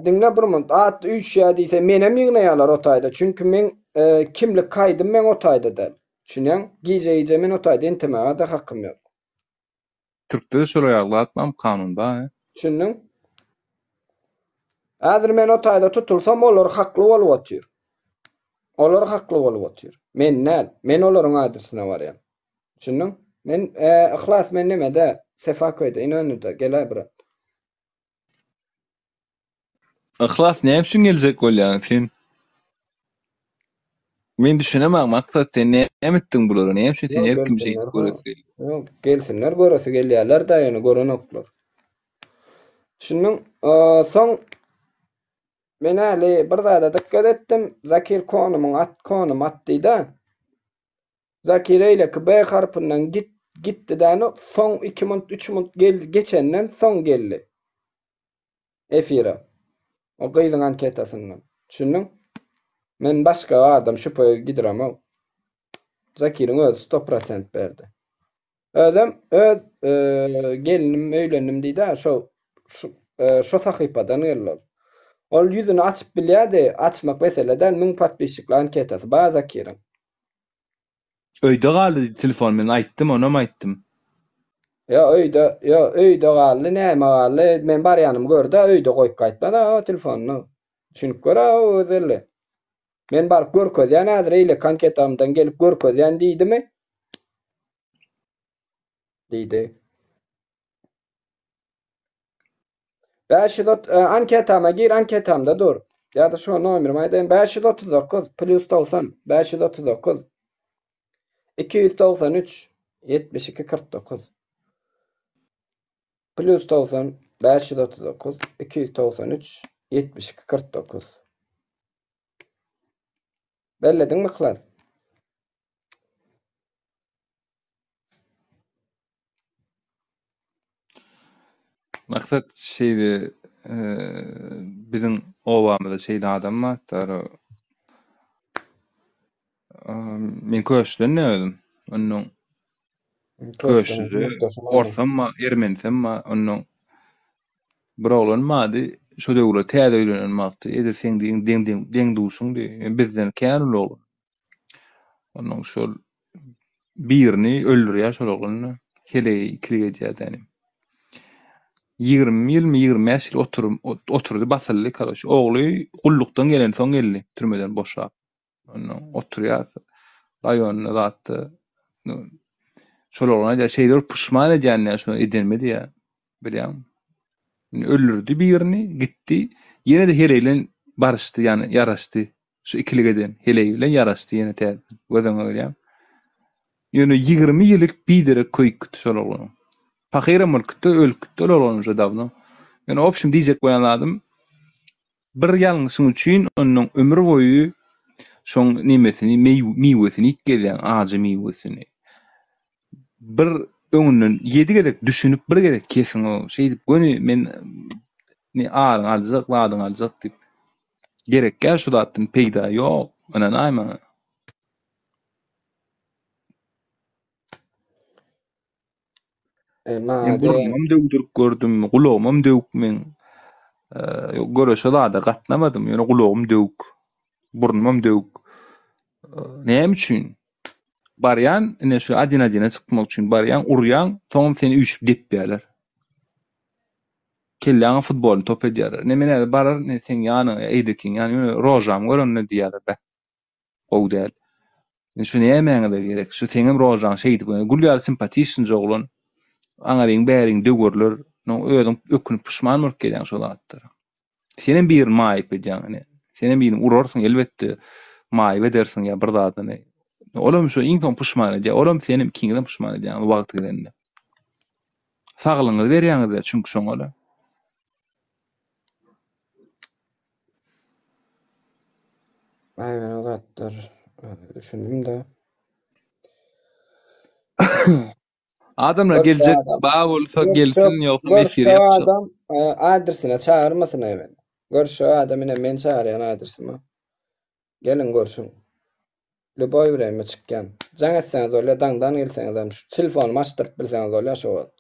Dinle bir moment. At 3 ya diýse menem ýygnaýarlar otayda. Çünki men kimlik kaydym men otayda da. Şunyň gijeýje men otayda intimaga da hakkym ýok. Türkde şol ýaglatmam kanunda. Şunyň Häzir men otayda tutulsam olar hakly bolup otýar. Olar hakly bolup otýar. Men näl? Men olaryň adresyna barýan. Şunyň men ihlas men nemede Sefaköýde inönüde gele bir. Ihlas näme üçin geljek bolýan sen? Men düşünemem maksat sen näme etdiň bulary? Näme üçin sen her kim şey göresin? Yok, gelsinler göresi gelýärler da ýöne görenoklar. Şunyň soň men äli bir zada dikkat etdim. Zakir konumyň konum atdyda. Zakir eýleki B harpyndan gitdi-de soň 2 minut 3 minut geçenden soň geldi. Efira. O gyzyň anketasynyň. Şunyň men başga adam şüphe gidiremem. Zakir'in öz 100% berdi. Adam gelinim öýlendim diýdi, şu sahypadan gelýär. Ol ýüzüni açyp bilýärdi, açmak meseleden 1000 patbeşikli anketasy bar Zakir'in. Öýde galy telefon men aýtdym, onam aýtdym. Öýde galy, näme galy? Men barýanym gördi, öýde goýup gaýtmada telefonyny. Şunup görä özelle. Men baryp görkezýän häzir eýle anketamdan gelip görkezýän diýdimi? Diýdi. 500 anketama gir, anketamda dur. Ya da şu nomerimi aýdaýyn 539 + 90 539 293 72 49 + 90 539 293 72 49. Belledin mi klas? Maksat şeydi bizim obamyzda şeyde adam var. Men köşden nädim? Onuň köşüde orsamma ermensemma onuň bir olanmady. Şu döwle täze öýlenmekdi. Eder sen deň duşuň diýip bizden kän ol. Onuň şol birini öldürýär şol oglany. Hele iklige diýädäni. 20 ýyl oturdy basylly kalaş. Ogly gullukdan gelen soň geldi türmeden boşap. Onuň oturýar. Raýonyna zatdy. Şol oglana da şeýler puşman edýänler şonu edenmedi ýa. Bilýän. Öldürdi birini, gitdi. Ýene de heleýlen barışdy, ýani yaraşdy. Şu ikiligeden heleýlen yaraşdy ýene täze. Gözüňe görýän. Ýöne 20 ýyllyk biderek köýkdi şol oglany. Pahyra mülkde ölkde olanyjy dawno. Ýani opşym diýjek boýanladym. Bir ýalňyşyň üçin onuň ömür boýu şoň nimesini miwesini ikgelýän ajy miwesini. Bir öňünden 7 gerek düşünüp bir gerek kesin o şey diýip göni men ne aljak ladyň aljak diýip gerek gel şu zatyn peýda ýok. Ana näme? Men gurulmam döwdürip gördüm, gulagym döwük men. Göreşe da gatnamadym, ýöne gulagym döwük, burnum döwük. Näme üçin? Baryan, ine şu adina çykmak üçin baryan, uryan, soňam seni üýşüp dep berler. Kelläň futbol top edýär. Nemene barar, ne sen ýany eýdekin, ýani rojam görünne diýerler be. O däl. Şu näme de gerek? Şu seňem rojan şeýdi, gulýar simpatiýsyn joglan. Aňaryň bäriň döwürler, no özüň ökünüp puşman bolup gelýän şol atlar. Senem bir maýyp edýän, senem bir urarsyň elbetde maýyp edersiň ýa bir zadyny. Olam şu insan puşman edýär, olam senem kiňden puşman edýän wagt gelende. Saglyňyzy berýäňiz, çünki şoň ola. Aýban zatlar, düşündüm de. Adamlar gelecek, bağ bolsa gelsin ýoksa mesir ýapjak. Adam adresine çağırmasyn aýban. Görşü adamyna men çağırýan adresime. Gelin görşün. Lüboy bireme çıkkan. Jaň etseňiz öyle daňdan gelseňiz şu telefonumy açdyryp bilseňiz öyle şo.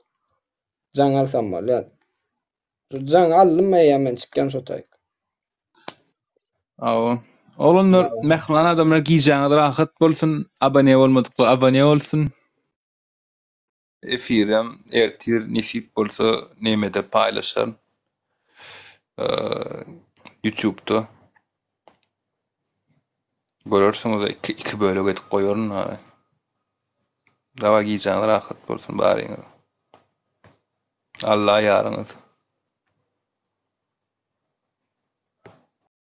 Jaň alsam bolýar. Şu jaň alınmaýan men çıkkan şo taýk. Awa. Olanlar mehman adamlar giýjäňi rahat bolsun, abone bolmadyklar abone bolsun. Efirem ertir nisip bolsa nemede paylaşan. YouTube'da görürsüňiz iki bölük etip goýaryn ha. Dawa giýjäňi rahat bolsun baryňyz. Allah ýarňyz.